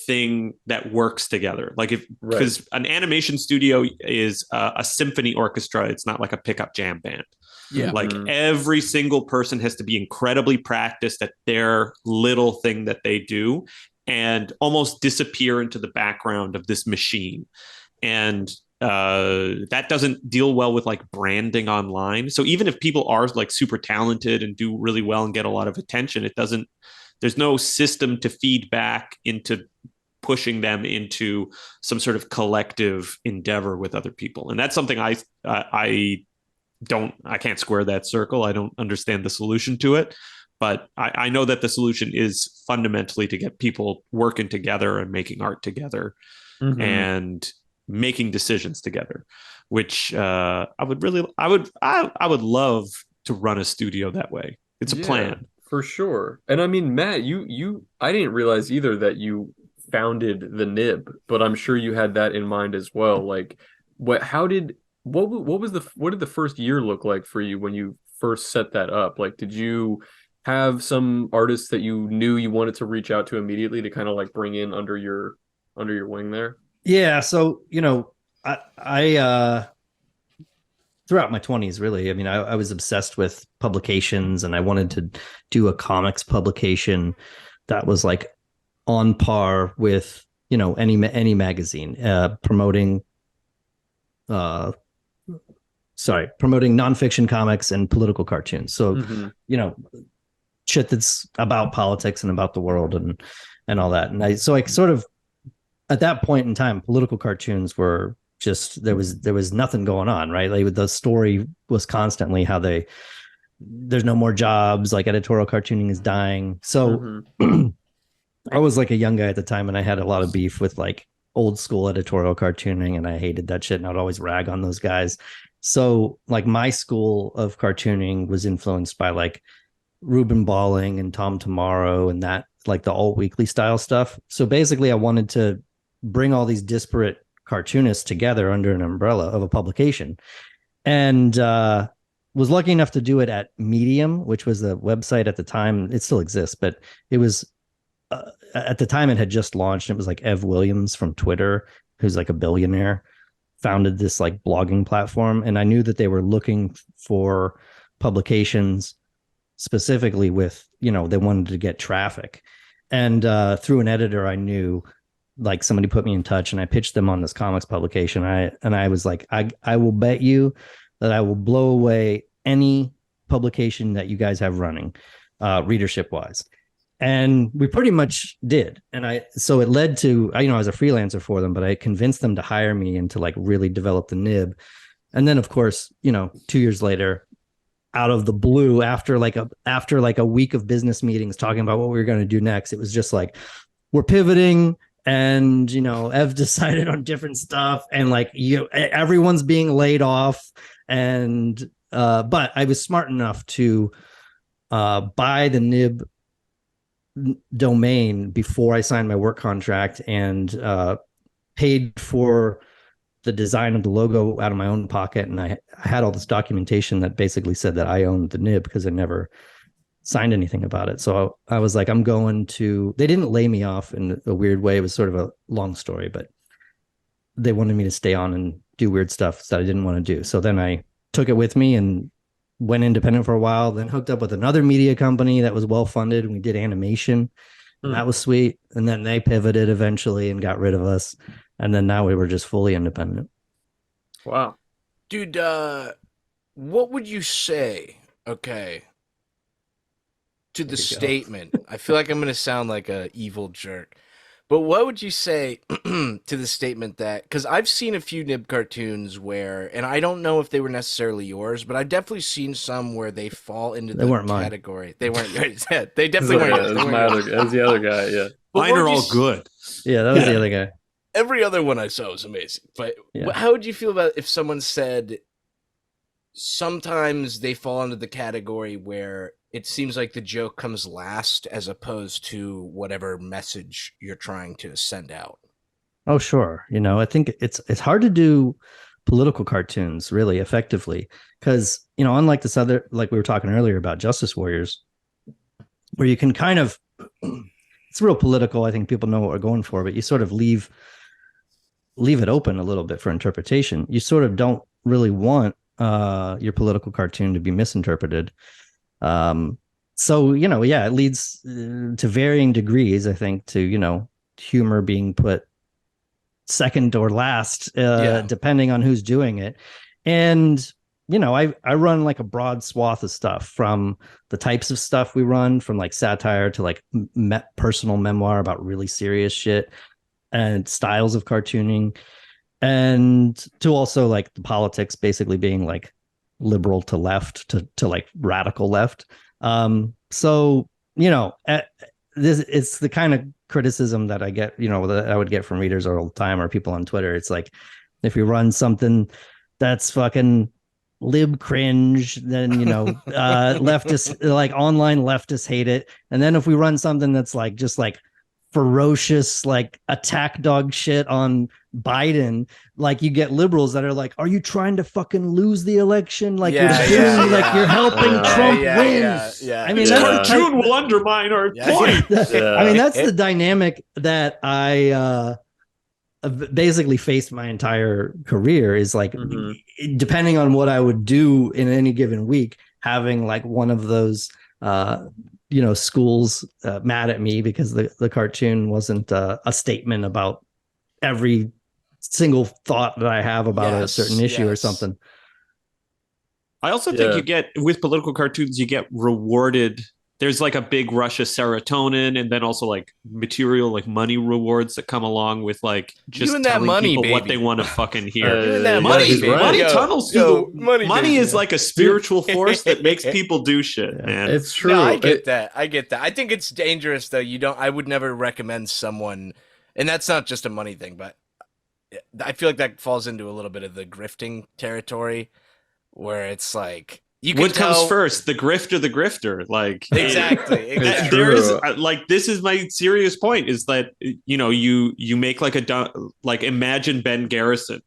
thing that works together. Like if because an animation studio is a symphony orchestra, it's not like a pickup jam band. Yeah. Like every single person has to be incredibly practiced at their little thing that they do and almost disappear into the background of this machine. And that doesn't deal well with like branding online. So even if people are like super talented and do really well and get a lot of attention, there's no system to feed back into pushing them into some sort of collective endeavor with other people. And that's something I can't square that circle. I don't understand the solution to it, but I know that the solution is fundamentally to get people working together and making art together and making decisions together, which I would love to run a studio that way. It's a plan. For sure. And I mean, Matt, I didn't realize either that you founded the Nib, but I'm sure you had that in mind as well. Like what did the first year look like for you when you first set that up? Like, did you have some artists that you knew you wanted to reach out to immediately to kind of like bring in under your wing there? Yeah. So, I throughout my 20s, really, I mean, I was obsessed with publications and I wanted to do a comics publication that was like on par with, any magazine, promoting nonfiction comics and political cartoons. So, shit that's about politics and about the world and all that. And I sort of, at that point in time, political cartoons were just, there was nothing going on, right? Like the story was constantly how there's no more jobs, like editorial cartooning is dying. So I was like a young guy at the time and I had a lot of beef with like old school editorial cartooning and I hated that shit and I'd always rag on those guys. So like my school of cartooning was influenced by like Ruben Balling and Tom Tomorrow and that, like the alt weekly style stuff. So basically I wanted to bring all these disparate cartoonists together under an umbrella of a publication, and was lucky enough to do it at Medium, which was the website at the time. It still exists, but it was at the time it had just launched. It was like Ev Williams from Twitter, who's like a billionaire, founded this like blogging platform, and I knew that they were looking for publications specifically with, they wanted to get traffic, and through an editor I knew, like somebody put me in touch and I pitched them on this comics publication. I was like, I will bet you that I will blow away any publication that you guys have running, readership wise. And we pretty much did. And so it led to, I was a freelancer for them, but I convinced them to hire me and to like really develop the Nib. And then of course, 2 years later, out of the blue, after like a week of business meetings talking about what we were going to do next, it was just like, we're pivoting. And Ev decided on different stuff, and like everyone's being laid off. And but I was smart enough to buy the Nib domain before I signed my work contract, and paid for the design of the logo out of my own pocket. And I had all this documentation that basically said that I owned the Nib because I never signed anything about it. So I was like, they didn't lay me off in a weird way. It was sort of a long story, but they wanted me to stay on and do weird stuff that I didn't want to do. So then I took it with me and went independent for a while, then hooked up with another media company that was well-funded, and we did animation. That was sweet. And then they pivoted eventually and got rid of us. And then now we were just fully independent. Wow. Dude, what would you say, to the statement? I feel like I'm going to sound like a evil jerk, but what would you say to the statement that, because I've seen a few Nib cartoons where, and I don't know if they were necessarily yours, but I've definitely seen some where they fall into the category. Mine. They weren't yours. They definitely weren't yours. That was the other guy, yeah. Mine are all good. Yeah, that was the other guy. Every other one I saw was amazing. But how would you feel about if someone said sometimes they fall into the category where it seems like the joke comes last as opposed to whatever message you're trying to send out? Oh, sure. I think it's hard to do political cartoons really effectively. Because, you know, unlike this other, like we were talking earlier about Justice Warriors, where you can kind of, it's real political. I think people know what we're going for, but you sort of leave it open a little bit for interpretation. You sort of don't really want your political cartoon to be misinterpreted. So, you know, yeah, it leads to varying degrees, I think, to, you know, humor being put second or last, depending on who's doing it. And, you know, I run like a broad swath of stuff, from the types of stuff we run, from like satire to like personal memoir about really serious shit, and styles of cartooning, and to also like the politics basically being like liberal to left to like radical left. So, you know, it's the kind of criticism that I get, you know, that I would get from readers all the time, or people on Twitter. It's like, if you run something that's fucking lib cringe, then, you know, leftists, like online leftists hate it. And then if we run something that's like just like ferocious, like attack dog shit on Biden, like you get liberals that are like, are you trying to fucking lose the election? Like you're helping Trump win. I mean, cartoon will undermine our point. I mean, that's the dynamic that I basically faced my entire career, is like, depending on what I would do in any given week, having like one of those you know, schools mad at me because the cartoon wasn't a statement about every single thought that I have about a certain issue or something. I also think you get, with political cartoons, you get rewarded. There's like a big rush of serotonin, and then also like material, like money rewards that come along with like just telling people what they want to fucking hear. Money tunnels through. Money is like a spiritual force that makes people do shit. Man. It's true. No, I get that. I think it's dangerous though. I would never recommend someone, and that's not just a money thing, but I feel like that falls into a little bit of the grifting territory, where it's like, what comes first, the grift or the grifter? Like, exactly. There is like, this is my serious point, is that, you know, you make like imagine Ben Garrison,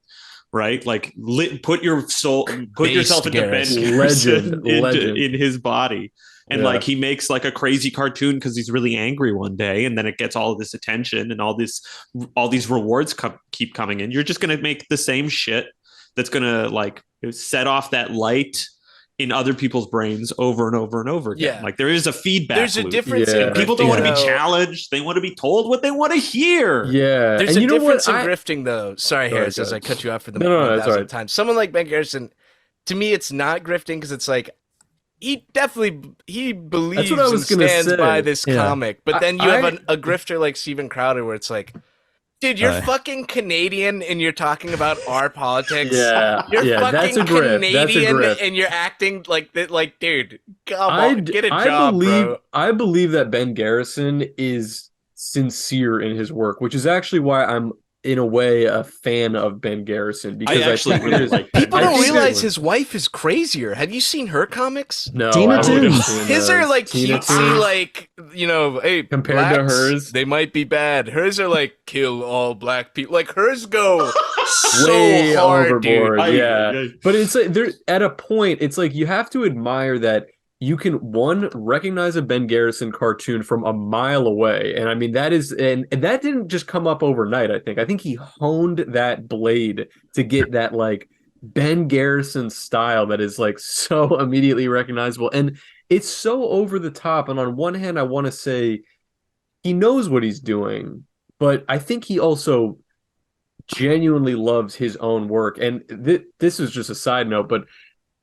right? Like put yourself into Ben Garrison, in his body. And like, he makes like a crazy cartoon because he's really angry one day, and then it gets all of this attention and all these rewards keep coming in. You're just going to make the same shit that's going to like set off that light in other people's brains over and over and over again. Like, there is a feedback There's loop. a difference. People don't want to be challenged. They want to be told what they want to hear. Yeah. There's a difference in grifting, though. Sorry, Harris, as I cut you off for the 1,000th time. Someone like Ben Garrison, to me, it's not grifting, because it's like, he believes and stands by this comic. But then you have a grifter like Steven Crowder, where it's like, dude, you're fucking Canadian and you're talking about our politics. You're fucking Canadian and you're acting like that. Like, dude, come on, get a job, bro. I believe that Ben Garrison is sincere in his work, which is actually why I'm, in a way, a fan of Ben Garrison, because I actually really like. People don't realize his wife is crazier. Have you seen her comics? No, Tina Toons. His are like cutesy, like, you know, hey, compared to hers, they might be bad. Hers are like kill all black people. Like, hers go so way hard, overboard. Dude. But it's like, there at a point, it's like you have to admire that you can, one, recognize a Ben Garrison cartoon from a mile away. And I mean, that is, and that didn't just come up overnight, I think he honed that blade to get that like Ben Garrison style that is like so immediately recognizable. And it's so over the top. And on one hand, I want to say he knows what he's doing, but I think he also genuinely loves his own work. And this is just a side note, but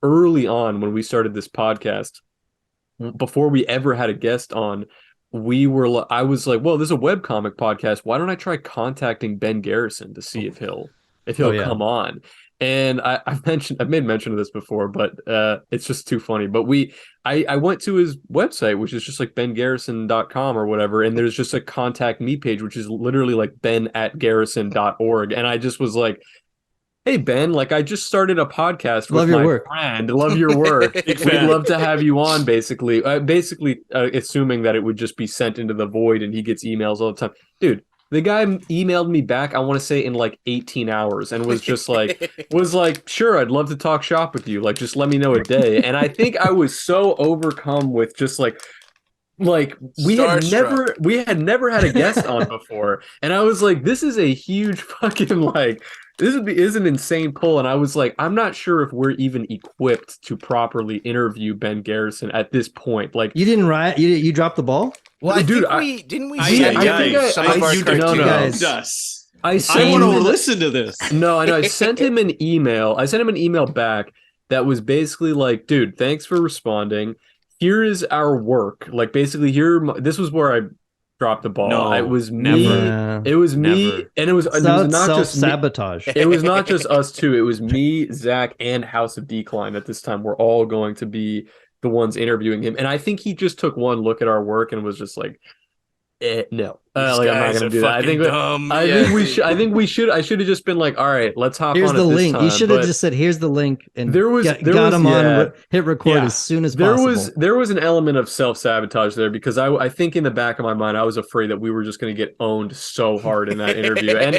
early on when we started this podcast, before we ever had a guest on, I was like, well, there's a webcomic podcast. Why don't I try contacting Ben Garrison to see if he'll come on? And I've made mention of this before, but it's just too funny. But I went to his website, which is just like bengarrison.com or whatever, and there's just a contact me page, which is literally like ben@garrison.org. And I just was like, hey, Ben, like, I just started a podcast with my friend. Love your work. We'd love to have you on, basically. Assuming that it would just be sent into the void and he gets emails all the time. Dude, The guy emailed me back, I want to say in like 18 hours, and was just like, sure, I'd love to talk shop with you. Like, just let me know a day. And I think I was so overcome with just like we had never had a guest on before, and I was like, this is a huge fucking like is an insane pull. And I was like, I'm not sure if we're even equipped to properly interview Ben Garrison at this point. Like, you didn't write, you dropped the ball. Well, Dude, didn't we I send think him some of our you cartoons? duped us. I I want to listen to this. No, I know. I sent him an email. I sent him an email back that was basically like, dude, thanks for responding. Here is our work. Like, basically, this was where I dropped the ball. No, it was never. me. Yeah. It was me, Never. and it was not just me. Sabotage. It was not just us two. It was me, Zach, and House of Decline at this time. We're all going to be the ones interviewing him. And I think he just took one look at our work and was just like, no. Like, I'm not gonna do that. I think we should. I should have just been like, all right, let's hop Here's on. the at this link. Time. You should have just said, "Here's the link," and there was him on hit record Yeah. as soon as possible. There was an element of self-sabotage there, because I think in the back of my mind I was afraid that we were just going to get owned so hard in that interview. And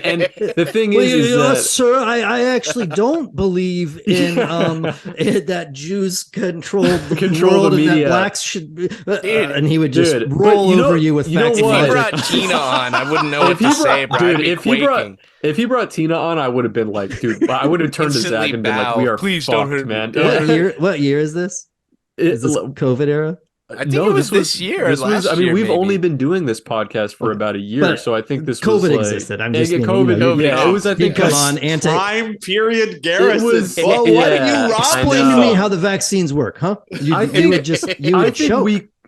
the thing is that, sir, I actually don't believe in that Jews control the world and that blacks should be, and he would just roll over you with facts. If he brought Tina on, I wouldn't know what to say, bro. I'd be quaking. If he brought Tina on, I would have been like, dude, I would have turned to Zach and been like, we are Please fucked, don't hurt man. What year is this? Is this COVID era? I think it was this year. We've only been doing this podcast for about a year, but so I think this COVID was like, existed. I'm just COVID. Yeah, it was. I think come on, time period. Garrison. Well, why don't you explain explain to me how the vaccines work, huh?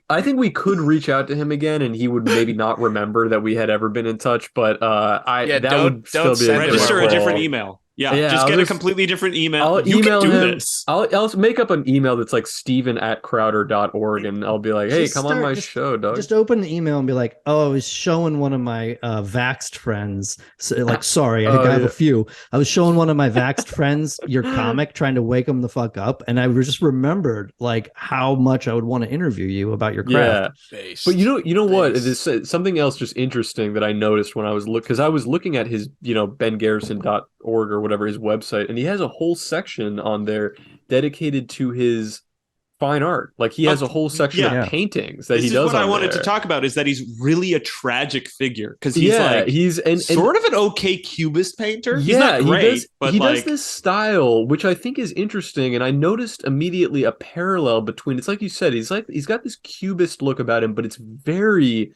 I think we could reach out to him again, and he would maybe not remember that we had ever been in touch. But would still be register a different email. Yeah, just get a completely different email. I'll you email can do him. this. I'll make up an email that's like steven@crowder.org, and I'll be like, hey, come on my show, dog. Just open the email and be like, oh, I was showing one of my vaxxed friends. So, like, sorry, I have a few. I was showing one of my vaxxed friends your comic, trying to wake them the fuck up. And I just remembered like how much I would want to interview you about your craft. Yeah. But you know what? It is something else just interesting that I noticed when I was because I was looking at his, bengarrison.org or whatever, his website, and he has a whole section on there dedicated to his fine art. Like, he has a whole section of paintings that he does. This is what I wanted to talk about, is that he's really a tragic figure, because he's sort of an okay cubist painter. He's not great, but he does this style, which I think is interesting, and I noticed immediately a parallel between, it's like you said, he's got this cubist look about him, but it's very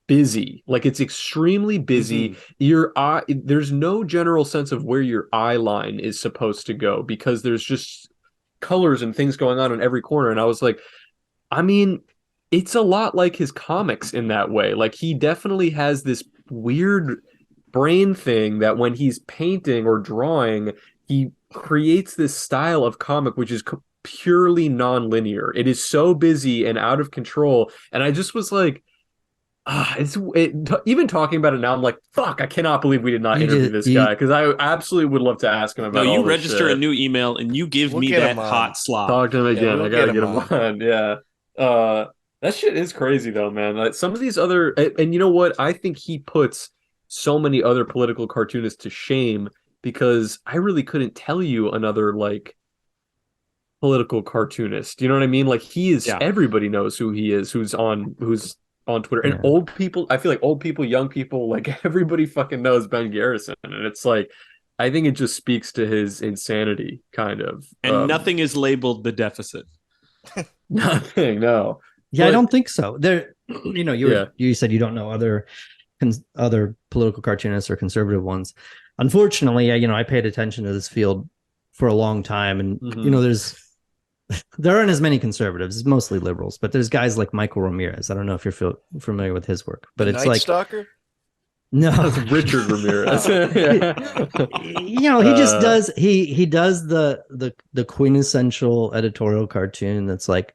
busy. Like, it's extremely busy. Your eye, there's no general sense of where your eye line is supposed to go, because there's just colors and things going on in every corner. And I was like, I mean, it's a lot like his comics in that way. Like, he definitely has this weird brain thing that when he's painting or drawing, he creates this style of comic which is purely non-linear. It is so busy and out of control. And I just was like, even talking about it now, I'm like, fuck, I cannot believe we did not interview this guy, because I absolutely would love to ask him about all you this register shit. a new email and you give me that hot slot. Talk to him again. I gotta get him on. Yeah. That shit is crazy though, man. Like, some of these other, and you know what? I think he puts so many other political cartoonists to shame, because I really couldn't tell you another like political cartoonist. You know what I mean? Like, he is, everybody knows who he is, who's on Twitter, and old people, I feel like old people, young people, like, everybody fucking knows Ben Garrison. And it's like, I think it just speaks to his insanity, kind of. And nothing is labeled the deficit. Nothing, no. Yeah, but I don't think so. There, you said you don't know other political cartoonists or conservative ones. Unfortunately, I paid attention to this field for a long time, and there aren't as many conservatives. It's mostly liberals, but there's guys like Michael Ramirez. I don't know if you're familiar with his work, but it's like Stalker. No, that's Richard Ramirez. He just does he does the quintessential editorial cartoon that's like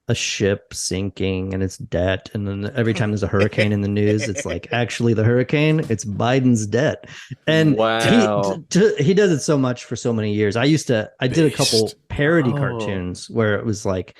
a ship sinking and it's debt, and then every time there's a hurricane in the news, it's like, actually the hurricane, it's Biden's debt. And he does it so much for so many years. I did a couple parody cartoons where it was like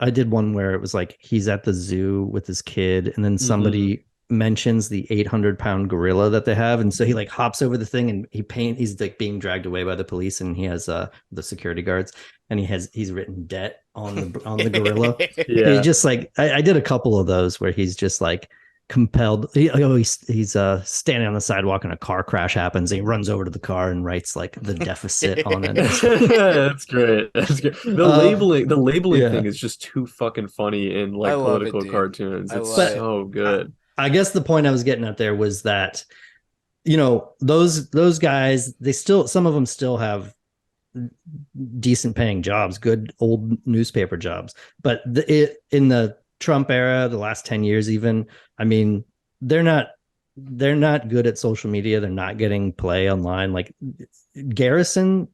I did one where it was like he's at the zoo with his kid, and then somebody mentions the 800-pound gorilla that they have, and so he like hops over the thing and he's like being dragged away by the police, and he has the security guards, and he's written debt on the gorilla. Yeah. He just like I did a couple of those where he's just like compelled. He's standing on the sidewalk and a car crash happens, and he runs over to the car and writes like the deficit on it. That's great. That's good. The labeling thing is just too fucking funny in like political cartoons. It's so good. I guess the point I was getting at there was that, you know, those guys, some of them still have decent paying jobs, good old newspaper jobs, but in the Trump era, the last 10 years even, I mean, they're not good at social media. They're not getting play online. Like Garrison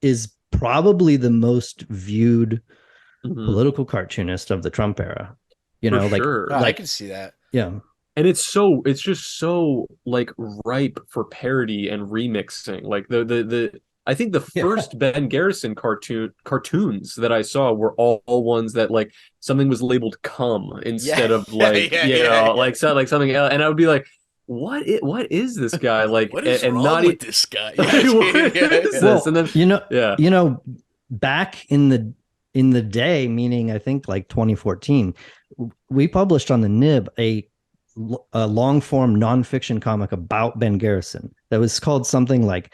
is probably the most viewed political cartoonist of the Trump era. You know, I can see that. Yeah. And it's just so like ripe for parody and remixing. Like I think the first Ben Garrison cartoons that I saw were all ones that like something was labeled "cum" instead of like like something else, and I would be like, what is this guy like? What is wrong not with this guy? What is this? And then you know, back in the day, meaning I think like 2014, we published on the Nib a long form nonfiction comic about Ben Garrison that was called something like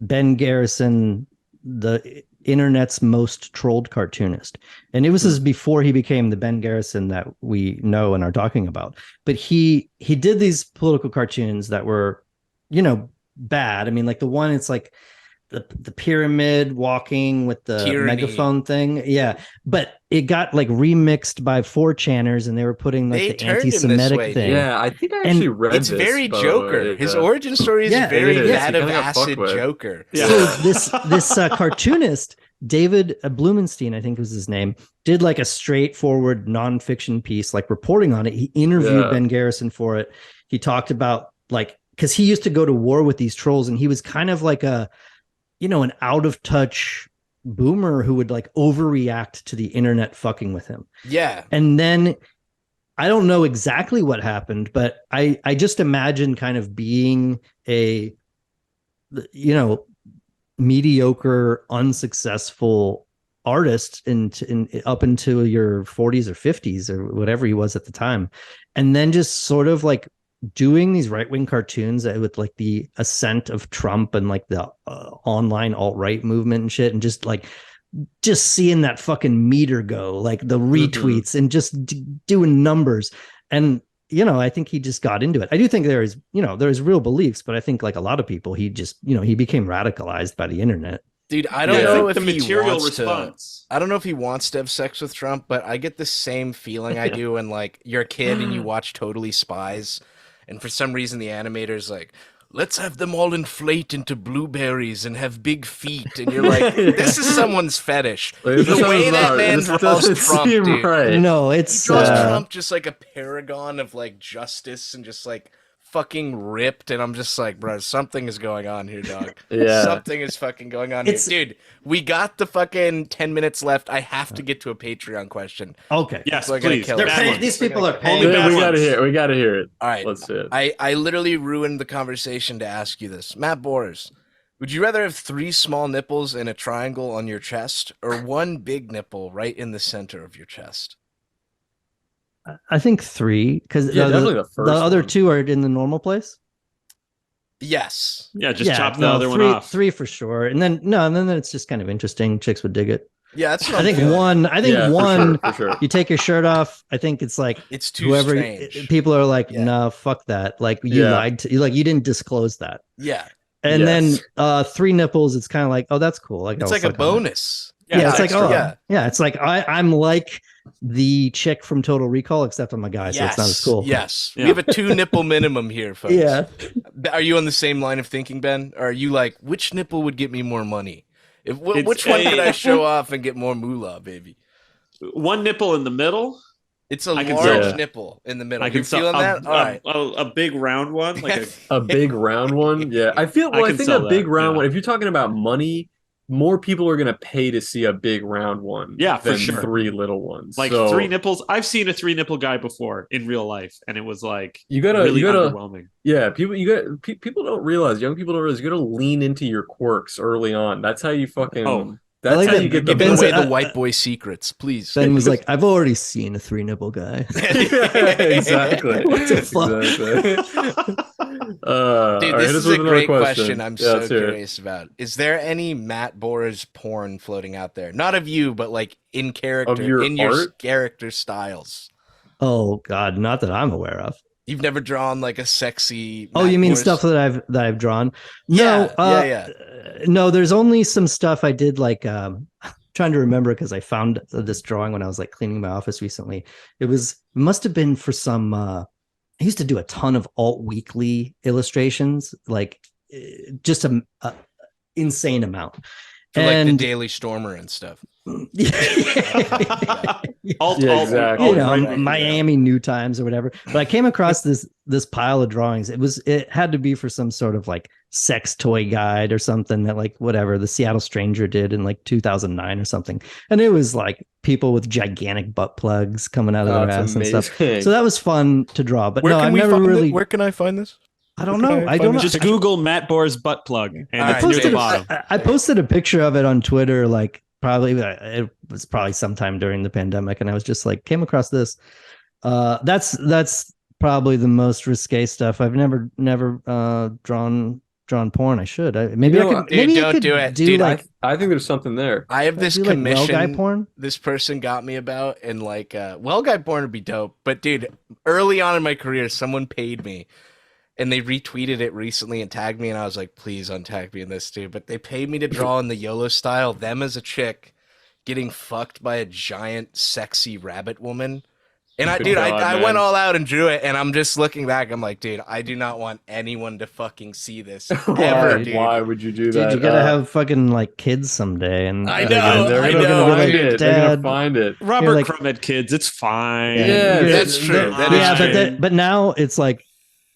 Ben Garrison, the internet's most trolled cartoonist. And it was before he became the Ben Garrison that we know and are talking about. But he did these political cartoons that were, you know, bad. I mean, like the one, it's like the pyramid walking with the megaphone thing. Yeah. But it got like remixed by 4chaners, and they were putting like the anti-Semitic thing. Yeah, I think I actually read it's this. It's very Joker. His origin story is very that of acid Joker. Yeah. So this cartoonist, David Blumenstein, I think was his name, did like a straightforward nonfiction piece, like reporting on it. He interviewed Ben Garrison for it. He talked about like, because he used to go to war with these trolls, and he was kind of like an out of touch boomer who would like overreact to the internet fucking with him. Yeah. And then I don't know exactly what happened, but I just imagine kind of being a, you know, mediocre, unsuccessful artist in up into your 40s or 50s or whatever he was at the time. And then just sort of like doing these right-wing cartoons with like the ascent of Trump and like the online alt-right movement and shit, and just seeing that fucking meter go, like the retweets and just doing numbers. And, you know, I think he just got into it. I do think there's real beliefs, but I think like a lot of people, he just, you know, he became radicalized by the internet. Dude, I don't know if the material he wants response. I don't know if he wants to have sex with Trump, but I get the same feeling I do when like you're a kid and you watch Totally Spies. And for some reason, the animator's like, let's have them all inflate into blueberries and have big feet. And you're like, this is someone's fetish. The way that man draws Trump, dude. Right. No, it's... He draws Trump just like a paragon of like justice and just like fucking ripped. And I'm just like, bro, something is going on here, dog. Yeah. Something is fucking going on here. Dude, we got the fucking 10 minutes left. I have to get to a Patreon question. Okay. Yes, please. These people are paying. We gotta hear it. All right. Let's see it. I literally ruined the conversation to ask you this. Matt Boers, would you rather have 3 small nipples in a triangle on your chest or 1 big nipple right in the center of your chest? I think 3, because the other 2 are in the normal place. Yes. Yeah, chop the other one off. 3 for sure. And then it's just kind of interesting. Chicks would dig it. Yeah, that's what I think one. For sure. You take your shirt off. I think it's like it's too strange. People are like, no, fuck that. Like you lied to you didn't disclose that. Yeah. And then 3 nipples. It's kind of like, oh, that's cool. Like it's like a bonus. Yeah, it's like it's like I'm like the chick from Total Recall, except I'm a guy, so it's not as cool. Yes, we have a 2 nipple minimum here, folks. Yeah. Are you on the same line of thinking, Ben? Or are you like, which nipple would get me more money? Which one could I show off and get more moolah, baby? 1 nipple in the middle. It's a large nipple in the middle. You feeling that? All right. A big round one, like a big round one. Yeah, I think a big round one. If you're talking about money, more people are gonna pay to see a big round one, for than sure. 3 little ones. Like so, 3 nipples. I've seen a 3 nipple guy before in real life, and it was like you gotta really underwhelming. Yeah, people don't realize, young people don't realize, you gotta lean into your quirks early on. That's how you fucking. Oh. That's like how that you get the Giving Ben's away like, the white boy secrets, please. Ben was like, I've already seen a 3-nipple guy. Exactly. What the fuck? Exactly. Dude, all right, this hit us is a with another great question. I'm Yeah, so let's hear it. curious about. Is there any Matt Boers porn floating out there? Not of you, but like in character, Of your in your art? character styles. Oh God, not that I'm aware of. You've never drawn like a sexy. Oh, Matt you mean Boers? stuff that I've drawn? Yeah, No, yeah. No, there's only some stuff I did like trying to remember because I found this drawing when I was like cleaning my office recently. It must have been for some I used to do a ton of alt weekly illustrations, like just a insane amount. For like the Daily Stormer and stuff. Exactly. You know, Miami New Times or whatever. But I came across this pile of drawings. It had to be for some sort of like sex toy guide or something that like whatever the Seattle Stranger did in like 2009 or something. And it was like people with gigantic butt plugs coming out of their ass and stuff. So that was fun to draw. But Where no, can I've we never find really. Where can I find this? I don't know. I don't know. Just Google Matt Boer's butt plug, and it's near the bottom. I posted a picture of it on Twitter, like it was probably sometime during the pandemic, and I was just like, came across this. That's probably the most risque stuff. I've never drawn porn. I should. Maybe I could. Dude, maybe I don't could do it. do Dude, like. I think there's something there. I have this do like well commission. guy porn. This person got me about, and like, well guy porn would be dope. But dude, early on in my career, someone paid me. And they retweeted it recently and tagged me, and I was like, please untag me in this, dude. But they paid me to draw in the YOLO style, them as a chick getting fucked by a giant, sexy rabbit woman. And I went all out and drew it, and I'm just looking back, I'm like, dude, I do not want anyone to fucking see this ever, dude. Why would you do that? Dude, you gotta have fucking like kids someday, and I know, They're gonna find it. Robert like, Crumb had kids. It's fine. Yeah, that's true. But now it's like,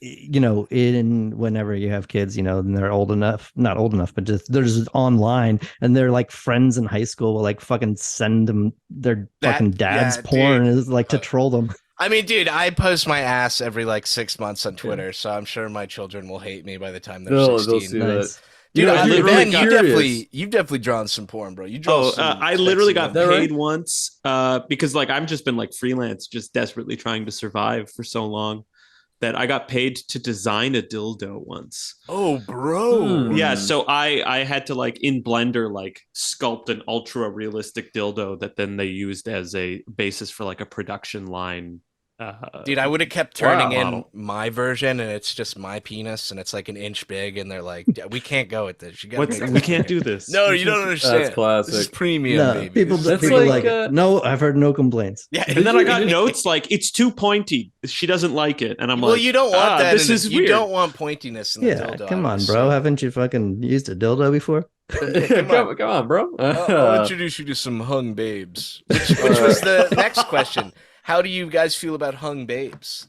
you know, in whenever you have kids, you know, and they're not old enough, but they're just online, and they're like friends in high school will like fucking send them their fucking dad's porn, is like to troll them. I mean, dude, I post my ass every like 6 months on Twitter, so I'm sure my children will hate me by the time they're 16. They'll see Nice. that. Dude, Ben, curious. you've definitely drawn some porn, bro. You draw. I literally got paid paid once because like I've just been like freelance, just desperately trying to survive for so long that I got paid to design a dildo once. Oh, bro. Yeah, so I had to like in Blender like sculpt an ultra realistic dildo that then they used as a basis for like a production line. Dude, I would have kept turning in model. my version, and it's just my penis, and it's like an inch big, and they're like, we can't go with this. You gotta We can't do this. No, you don't understand. That's classic. This is premium, No, baby. people This is like premium. no. I've heard no complaints. Yeah, And then I got notes like it's too pointy. She doesn't like it, and I'm well, like, you don't want that. This is you weird. don't want pointiness in the Yeah, dildo. come I on, would bro. assume. Haven't you fucking used a dildo before? Come on, bro. I'll introduce you to some hung babes, which was the next question. How do you guys feel about hung babes?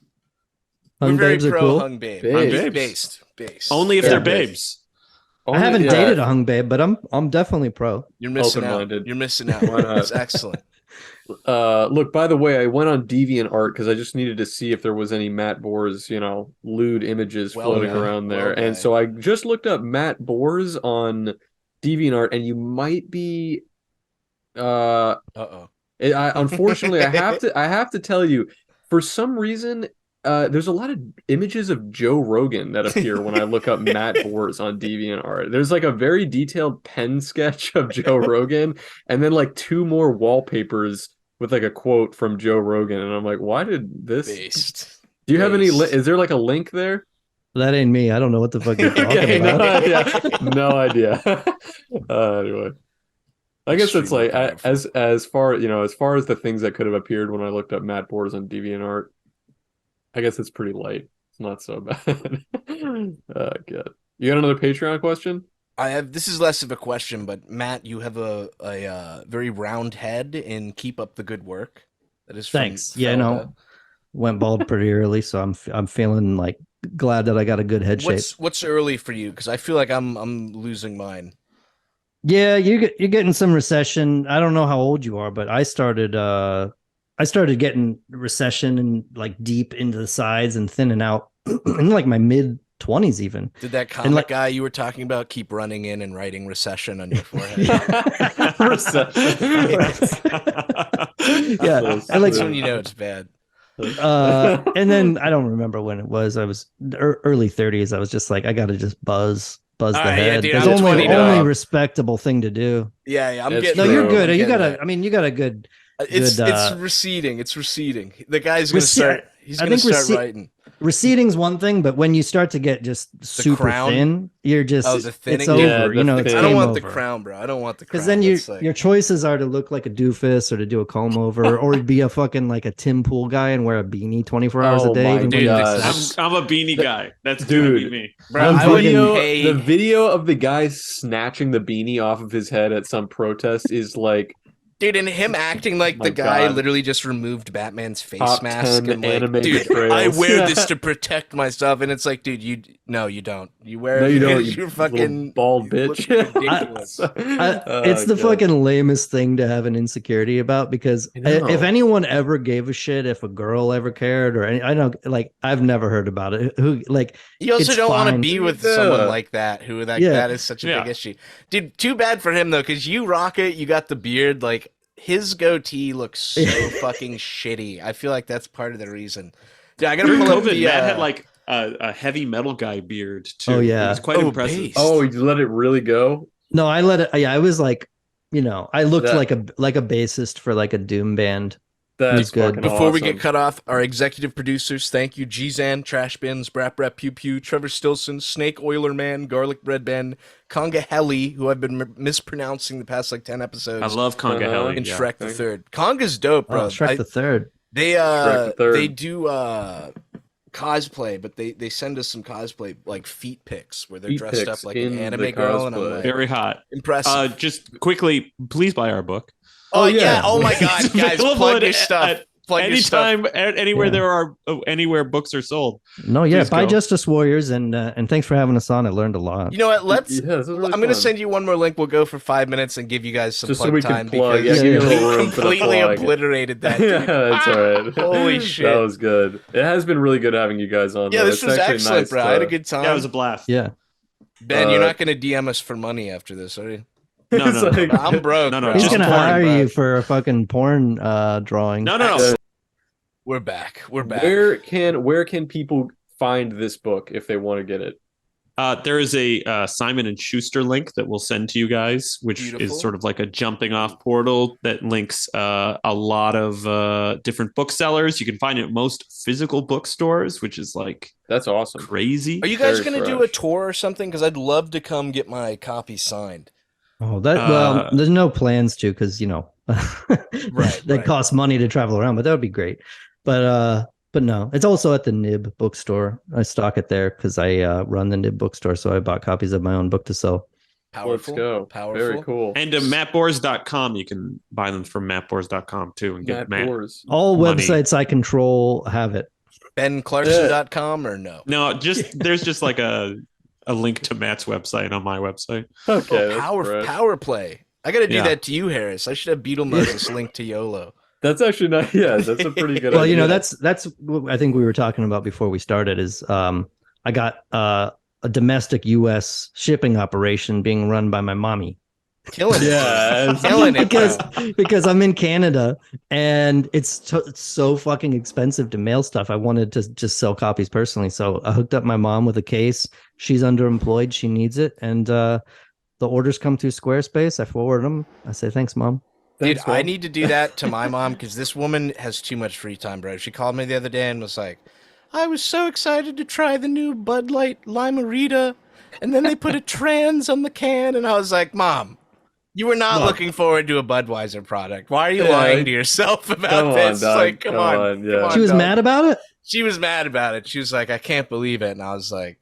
Hung We're very babes are pro cool. hung babe. Babes. Based. Only if Yeah. they're babes. I haven't dated a hung babe, but I'm definitely pro. You're missing out. Open-minded. You're missing out. Why not? It's excellent. Look, by the way, I went on DeviantArt because I just needed to see if there was any Matt Boers, lewd images floating around there. And so I just looked up Matt Boers on DeviantArt, and you might be unfortunately I have to tell you, for some reason there's a lot of images of Joe Rogan that appear when I look up Matt Boers on DeviantArt. There's like a very detailed pen sketch of Joe Rogan, and then like 2 more wallpapers with like a quote from Joe Rogan, and I'm like, why did this? Based. Do you have any? Is there like a link there? That ain't me. I don't know what the fuck you're talking Okay, about. no idea. Anyway, I guess it's like as far as the things that could have appeared when I looked up Matt Boers on DeviantArt, I guess it's pretty light. It's not so bad. Good. You got another Patreon question? I have. This is less of a question, but Matt, you have a very round head, and keep up the good work. That is from Thanks. Yeah, Felda. no, went bald pretty early, so I'm feeling like glad that I got a good head shape. What's early for you? Because I feel like I'm losing mine. Yeah, you're getting some recession. I don't know how old you are, but I started getting recession and like deep into the sides and thinning out in like my mid 20s even. Did that comic like- guy you were talking about keep running in and writing recession on your forehead? Yeah, and like That's when you know it's bad. and then I don't remember when it was. I was early 30s. I was just like, I gotta just buzz the Yeah, head. dude, There's I'm only 29. respectable thing to do. Yeah, I'm It's getting. No, true. you're good. I'm You getting got there. a. I mean, you got a good. It's good, receding. It's receding. The guy's gonna Rece- start. He's I gonna think start writing. receding's one thing, but when you start to get just super crown? thin, you're just Oh, the thinning? it's over. Yeah, you know, the it's I thin. don't game want the over. crown, bro. I don't want the crown. Because then That's like- your choices are to look like a doofus or to do a comb over or be a fucking like a Tim Pool guy and wear a beanie 24 hours a Oh day. my even when dude, you- God. I'm a beanie guy. That's Dude. gonna be me. bro, I'm I would fucking- pay. The video of the guy snatching the beanie off of his head at some protest is like Dude, and him acting like My the guy God. literally just removed Batman's face Top mask 10 and like, anime dude, betrayals. I wear Yeah. this to protect myself, and it's like, dude, you don't. You wear no, it you don't. because You you're fucking little bald you look bitch. ridiculous. it's the fucking lamest thing to have an insecurity about because I know. if anyone ever gave a shit, if a girl ever cared or any, I don't like, I've never heard about it. Who like, You also It's don't want to fine. be with Yeah. someone like that who like Yeah. that is such a Yeah. big issue. Dude, too bad for him though, because you rock it, you got the beard, like his goatee looks so fucking shitty. I feel like that's part of the reason. Dude, I gotta During pull up COVID, the Matt had like a heavy metal guy beard too. Oh, yeah. It was quite Oh, impressive. base. Oh, you let it really go? no, I let it. Yeah, I was like, you know, I looked That- like a bassist for like a doom band. That's good. fucking Before we awesome. get cut off, our executive producers, thank you, Gzan, Trash Bins, Brap Brap Pew Pew, Trevor Stilson, Snake Oiler Man, Garlic Bread Ben, Conga Heli, who I've been mispronouncing the past like 10 episodes, I love Conga Uh-huh. Heli. and yeah. Shrek the Third. Conga's dope, bro. Oh, Shrek the Third. They Shrek the Third. they do cosplay, but they send us some cosplay like feet pics where they're Feet dressed pics up like in an anime the girl, and I'm cosplay. like, Very hot. impressive. Just quickly, please buy our book. Oh Oh, yeah. yeah. Oh my god, It's guys, available plug at- your stuff. at Plug your stuff. Anytime, anywhere Yeah. there are anywhere books are sold. No, yeah, Please buy go. Justice Warriors and thanks for having us on. I learned a lot. You know what? Let's. Yeah, this is really I'm gonna fun. send you one more link. We'll go for 5 minutes and give you guys some Just so plug we can time plug. because Yeah, give you a little we room for the completely plug. obliterated that. Yeah, Dude. that's all right. Holy shit. That was good. It has been really good having you guys on. Yeah, though. this It's was actually excellent, nice bro. I had a to- good time. Yeah, it was a blast. Yeah. Ben, you're Uh, not gonna DM us for money after this, are you? No, It's no, no, like- no. I'm broke. No, no, bro. He's just gonna porn, hire bro. you for a fucking porn drawing. No, no, no. We're back. We're back. Where can people find this book if they want to get it? There is a Simon and Schuster link that we'll send to you guys, which Beautiful. is sort of like a jumping off portal that links a lot of different booksellers. You can find it at most physical bookstores, which is like That's awesome. crazy. Are you guys Very gonna do a fresh. tour or something? Because I'd love to come get my copy signed. Oh, well, Uh, there's no plans to because you know, Right, that right. costs money to travel around, but that would be great. But no, it's also at the Nib bookstore. I stock it there because I run the Nib bookstore, so I bought copies of my own book to sell. Powerful. Let's go. Powerful. Very cool. And mattbors.com, you can buy them from mattbors.com too and get Matt Matt. Boers. All Money. websites I control have it. BenClarkson.com or no? No, there's just like a link to Matt's website on my website. Okay, Oh, that's fresh. power play. I gotta do Yeah. that to you, Harris. I should have Beetle Moses linked to YOLO. That's actually not. Yeah, that's a pretty good. Well, idea. you know, that's what I think we were talking about before we started. Is I got a domestic U.S. shipping operation being run by my mommy. Killing it. Yeah, it's- Killing it, bro. because I'm in Canada and it's so fucking expensive to mail stuff. I wanted to just sell copies personally, so I hooked up my mom with a case. She's underemployed, she needs it, and the orders come through Squarespace. I forward them. I say thanks, mom. Dude, Thanks, I Mom. need to do that to my mom because this woman has too much free time, bro. She called me the other day and was like, I was so excited to try the new Bud Light Limerita, and then they put a trans on the can, and I was like, Mom, you were not Mom. looking forward to a Budweiser product. Why are you Yeah, lying to yourself about come on, this? dog, Like, come come on. on, yeah. Come on, She was dog. mad about it. She was mad about it. She was like, I can't believe it. And I was like,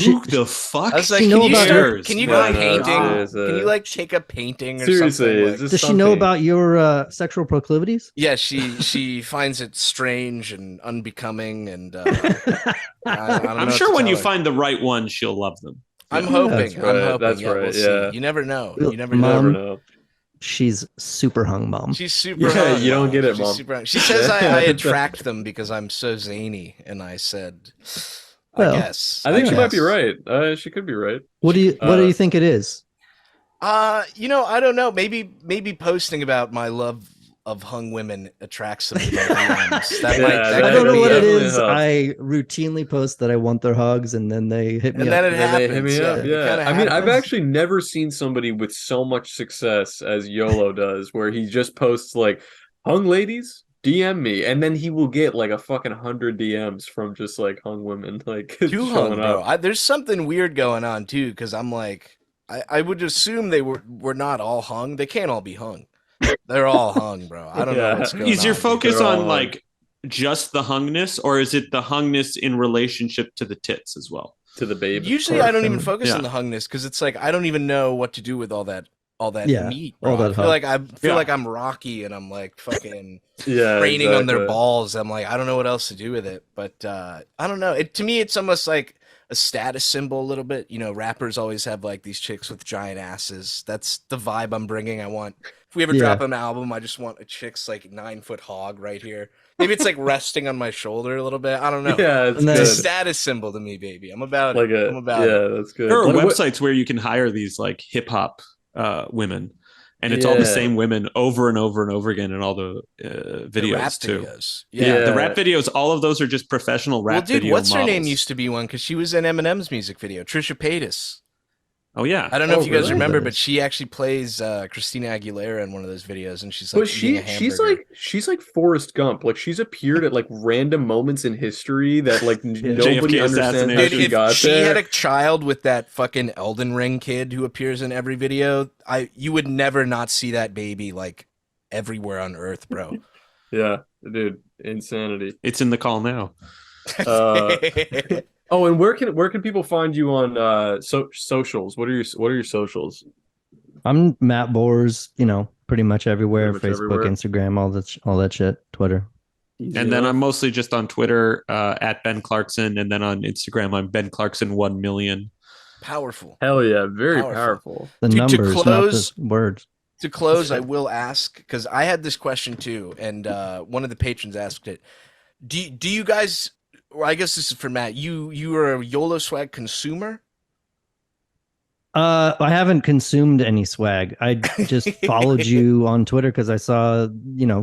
Who the fuck? I was like, She can know you, about start, can you go No, no, painting? it's, Can you like take a painting or Seriously, something? it's Like, just Does she know something. about your sexual proclivities? yeah, she finds it strange and unbecoming, and I don't know I'm what sure to when tell you her. find the right one, she'll love them. I'm Yeah. hoping. That's I'm right. hoping. That's Yeah, right. we'll Yeah. see. You never know. Well, You never You know. never Mom, know. she's super hung, Mom. She's super Yeah, hung. you don't Mom. get it, She's Mom. super hung. She says I attract them because I'm so zany, and I said, I Well, guess. I think she might be guess. right. She could be right. What do you think it is? I don't know. Maybe posting about my love of hung women attracts them to my DMs. That might. Yeah, That I that don't know could what be it definitely is. helps. I routinely post that I want their hugs, and then they hit me And up. then it And then they hit happens. me up. It Yeah. kinda I mean, I've happens. actually never seen somebody with so much success as YOLO does, where he just posts like, hung ladies, DM me. And then he will get like a fucking 100 DMs from just like hung women, like Too hung, showing bro. up. There's something weird going on too, because I'm like, I would assume they were not all hung. They can't all be hung. They're all hung, bro. I don't know Yeah. what's going on. Is your dude. focus They're all on hung. like just the hungness, or is it the hungness in relationship to the tits as well? To the babe. Usually, I don't even Clarkson. focus on the hungness because it's like I don't even know what to do with all that Yeah, meat, bro. all that I feel hug. like Yeah. I'm Rocky and I'm like fucking Yeah, training on their exactly. balls. I'm like, I don't know what else to do with it, but I don't know. To me, it's almost like a status symbol a little bit. You know, rappers always have like these chicks with giant asses. That's the vibe I'm bringing. I want if we ever Yeah. drop an album, I just want a chick's like 9-foot hog right here. Maybe it's like resting on my shoulder a little bit. I don't know. Yeah, it's And then- It's a good. status symbol to me, baby. I'm about Like it. a I'm about it. yeah, that's good. There are Like, what- websites where you can hire these like hip hop women, and it's all the Yeah. same women over and over and over again in all the The videos rap too. videos. Yeah. The rap videos, all of those are just professional rap Well, dude, video what's her name models. used to be one because she was in Eminem's music video. Trisha Paytas. Oh yeah, I don't know Oh, if you guys really? remember, That but is- she actually plays Christina Aguilera in one of those videos, and she's like But eating a she's hamburger. like Forrest Gump. Like she's appeared at like random moments in history that like nobody JFK understands how assassination. Dude, she if got she there. had a child with that fucking Elden Ring kid who appears in every video, you would never not see that baby like everywhere on Earth, bro. Yeah, dude, insanity. it's in the call now. Uh, Oh, and where can people find you on socials? What are your socials? I'm Matt Bors, pretty much everywhere. Pretty much Facebook, everywhere. Instagram, all that shit. Twitter. Easy And then enough. I'm mostly just on Twitter at Ben Clarkson, and then on Instagram I'm Ben Clarkson 1,000,000. Powerful. Hell yeah, very Powerful. powerful. The To numbers, not close- the words. To close, I will ask because I had this question too, and one of the patrons asked it. Do you guys? Or I guess this is for Matt. You are a YOLO swag consumer. I haven't consumed any swag. I just followed you on Twitter because I saw,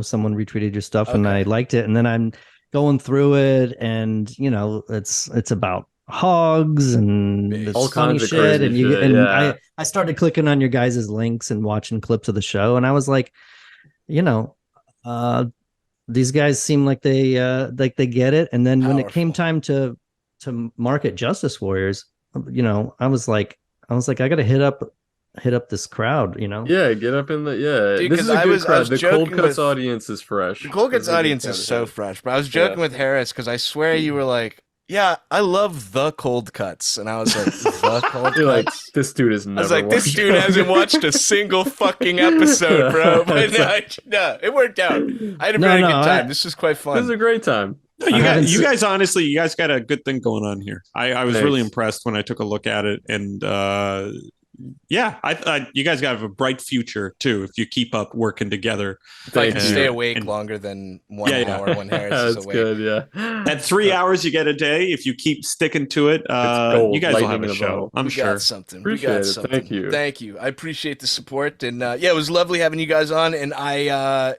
someone retweeted your stuff and I Okay. liked it. And then I'm going through it, and it's about hogs and Big. it's All funny kinds of shit. crazy And you shit, and yeah. I started clicking on your guys' links and watching clips of the show, and I was like, these guys seem like they get it. And then when it came Powerful. time to market Justice Warriors, I was like, I gotta hit up this crowd, Yeah, get up in the Dude, This 'cause is a I good was crowd. The joking Cold Cuts with- audience is fresh. The Cold This Cuts is a good audience crowd is to so have. fresh. But I was joking with Harris because I swear you were like, "Yeah, I love the Cold Cuts," and I was like, "The Cold You're like, Cuts." this dude has never I was like, "This watched dude hasn't watched a single fucking episode, bro." But no, it worked out. I had a No, very no, good time. I- This was quite fun. This is a great time. No, I haven't you se- guys honestly, you guys got a good thing going on here. I was really Thanks. impressed when I took a look at it, and yeah, I you guys got a bright future too if you keep up working together. If I Thank can you. stay awake And- longer than 1 Yeah, yeah. hour when Harris is That's awake. good, yeah. At 3 hours you get a day. If you keep sticking to it, gold, you guys will have lightning a in a show. bottle. I'm We sure. got something. Appreciate we got it. something. Thank you. Thank you. I appreciate the support, and yeah, it was lovely having you guys on. And I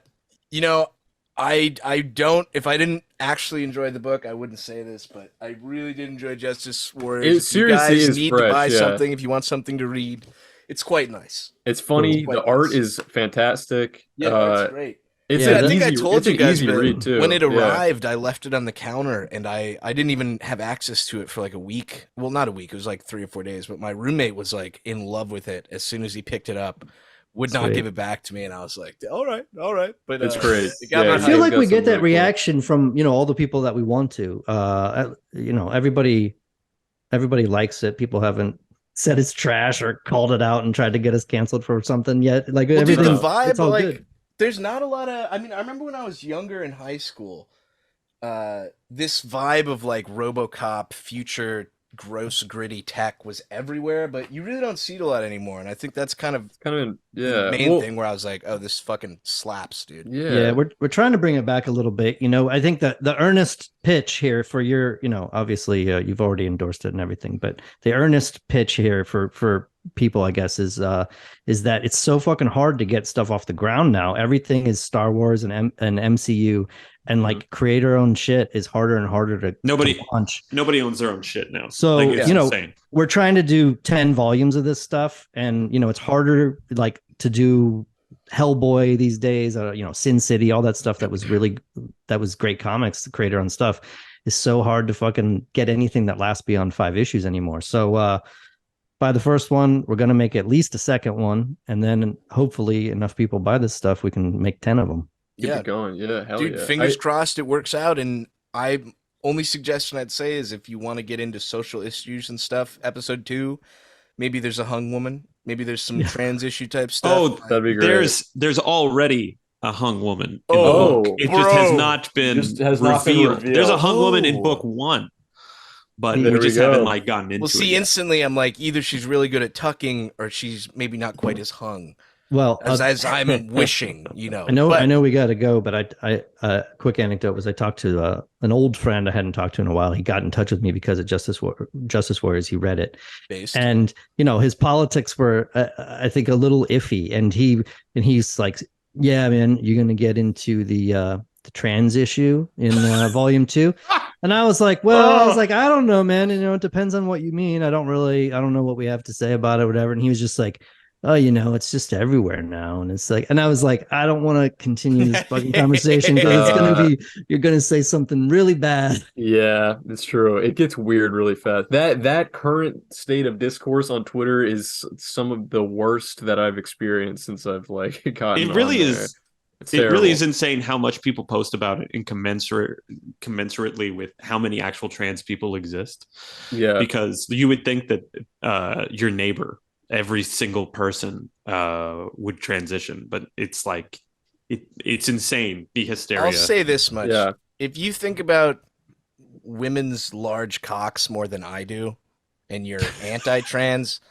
don't. If I didn't actually enjoy the book, I wouldn't say this, but I really did enjoy Justice Warriors. It If you seriously guys is need fresh, to buy yeah. something, if you want something to read, it's quite nice. It's funny. Quite The art nice. is fantastic. Yeah, it's great. It's Yeah, an I think I easy, told it's you an guys easy but read too. when it Yeah. arrived, I left it on the counter, and I didn't even have access to it for like a week. Well, not a week; it was like 3 or 4 days. But my roommate was like in love with it as soon as he picked it up. Would not Sweet. give it back to me, and I was like, "All right." But It's great. it got Yeah, me I you feel guys like got we some get that really cool- reaction from all the people that we want to. Everybody likes it. People haven't said it's trash or called it out and tried to get us canceled for something yet. Like Well, dude, everything, the vibe, it's all like, good. there's not a lot of. I mean, I remember when I was younger in high school, this vibe of like Robo-Cop, future gross, gritty tech was everywhere, but you really don't see it a lot anymore. And I think that's kind of the main thing where I was like, oh, this fucking slaps, dude. Yeah, we're trying to bring it back a little bit. You know, I think that the earnest pitch here for your, you know, obviously you've already endorsed it and everything, but the earnest pitch here for people, I guess, is that it's so fucking hard to get stuff off the ground now. Everything is Star Wars and MCU, and like creator-owned shit is harder and harder to punch. Nobody owns their own shit now. So like, you know, insane. We're trying to do 10 volumes of this stuff, and you know, it's harder like to do Hellboy these days. You know, Sin City, all that stuff that was great comics, the creator-owned stuff is so hard to fucking get anything that lasts beyond 5 issues anymore. So by the first one, we're going to make at least a second one, and then hopefully enough people buy this stuff, we can make 10 of them. Keep it going. Yeah, hell dude, yeah. Fingers crossed it works out. And only suggestion I'd say is if you want to get into social issues and stuff, episode 2, maybe there's a hung woman, maybe there's some trans issue type stuff. Oh, that'd be great. There's already a hung woman. Oh, it just has not been revealed. There's a hung woman in book 1. But we just haven't like gotten into it. Well, see, instantly I'm like, either she's really good at tucking or she's maybe not quite as hung. Well, as I'm wishing, you know. I know we got to go, but I quick anecdote was I talked to an old friend I hadn't talked to in a while. He got in touch with me because of Justice Warriors. He read it, and you know his politics were I think a little iffy, and he's like, yeah, man, you're gonna get into the trans issue in volume 2. And I was like, I don't know, man. You know, it depends on what you mean. I don't know what we have to say about it, or whatever. And he was just like, oh, you know, it's just everywhere now. And it's like, and I was like, I don't want to continue this fucking conversation because it's going to be, you're going to say something really bad. Yeah, it's true. It gets weird really fast. That current state of discourse on Twitter is some of the worst that I've experienced since I've like gotten. It really is. It really is insane how much people post about it commensurately with how many actual trans people exist. Yeah, because you would think that your neighbor, every single person, would transition, but it's like it's insane, the hysteria. I'll say this much: if you think about women's large cocks more than I do, and you're anti-trans.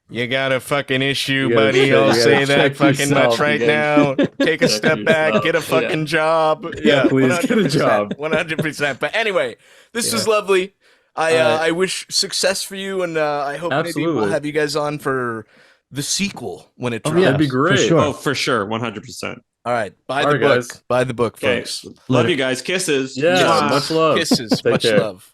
You got a fucking issue, buddy. I'll say that fucking much right now. Take a step back, get a fucking job. Yeah, please get a job. 100%. But anyway, this was lovely. I wish success for you, and I hope maybe we'll have you guys on for the sequel when it drops. Yeah, that'd be great. For sure. Oh, for sure, 100%. All right, buy the book. Buy the book, folks. Love you guys. Kisses. Yeah, much love. Kisses. Much love.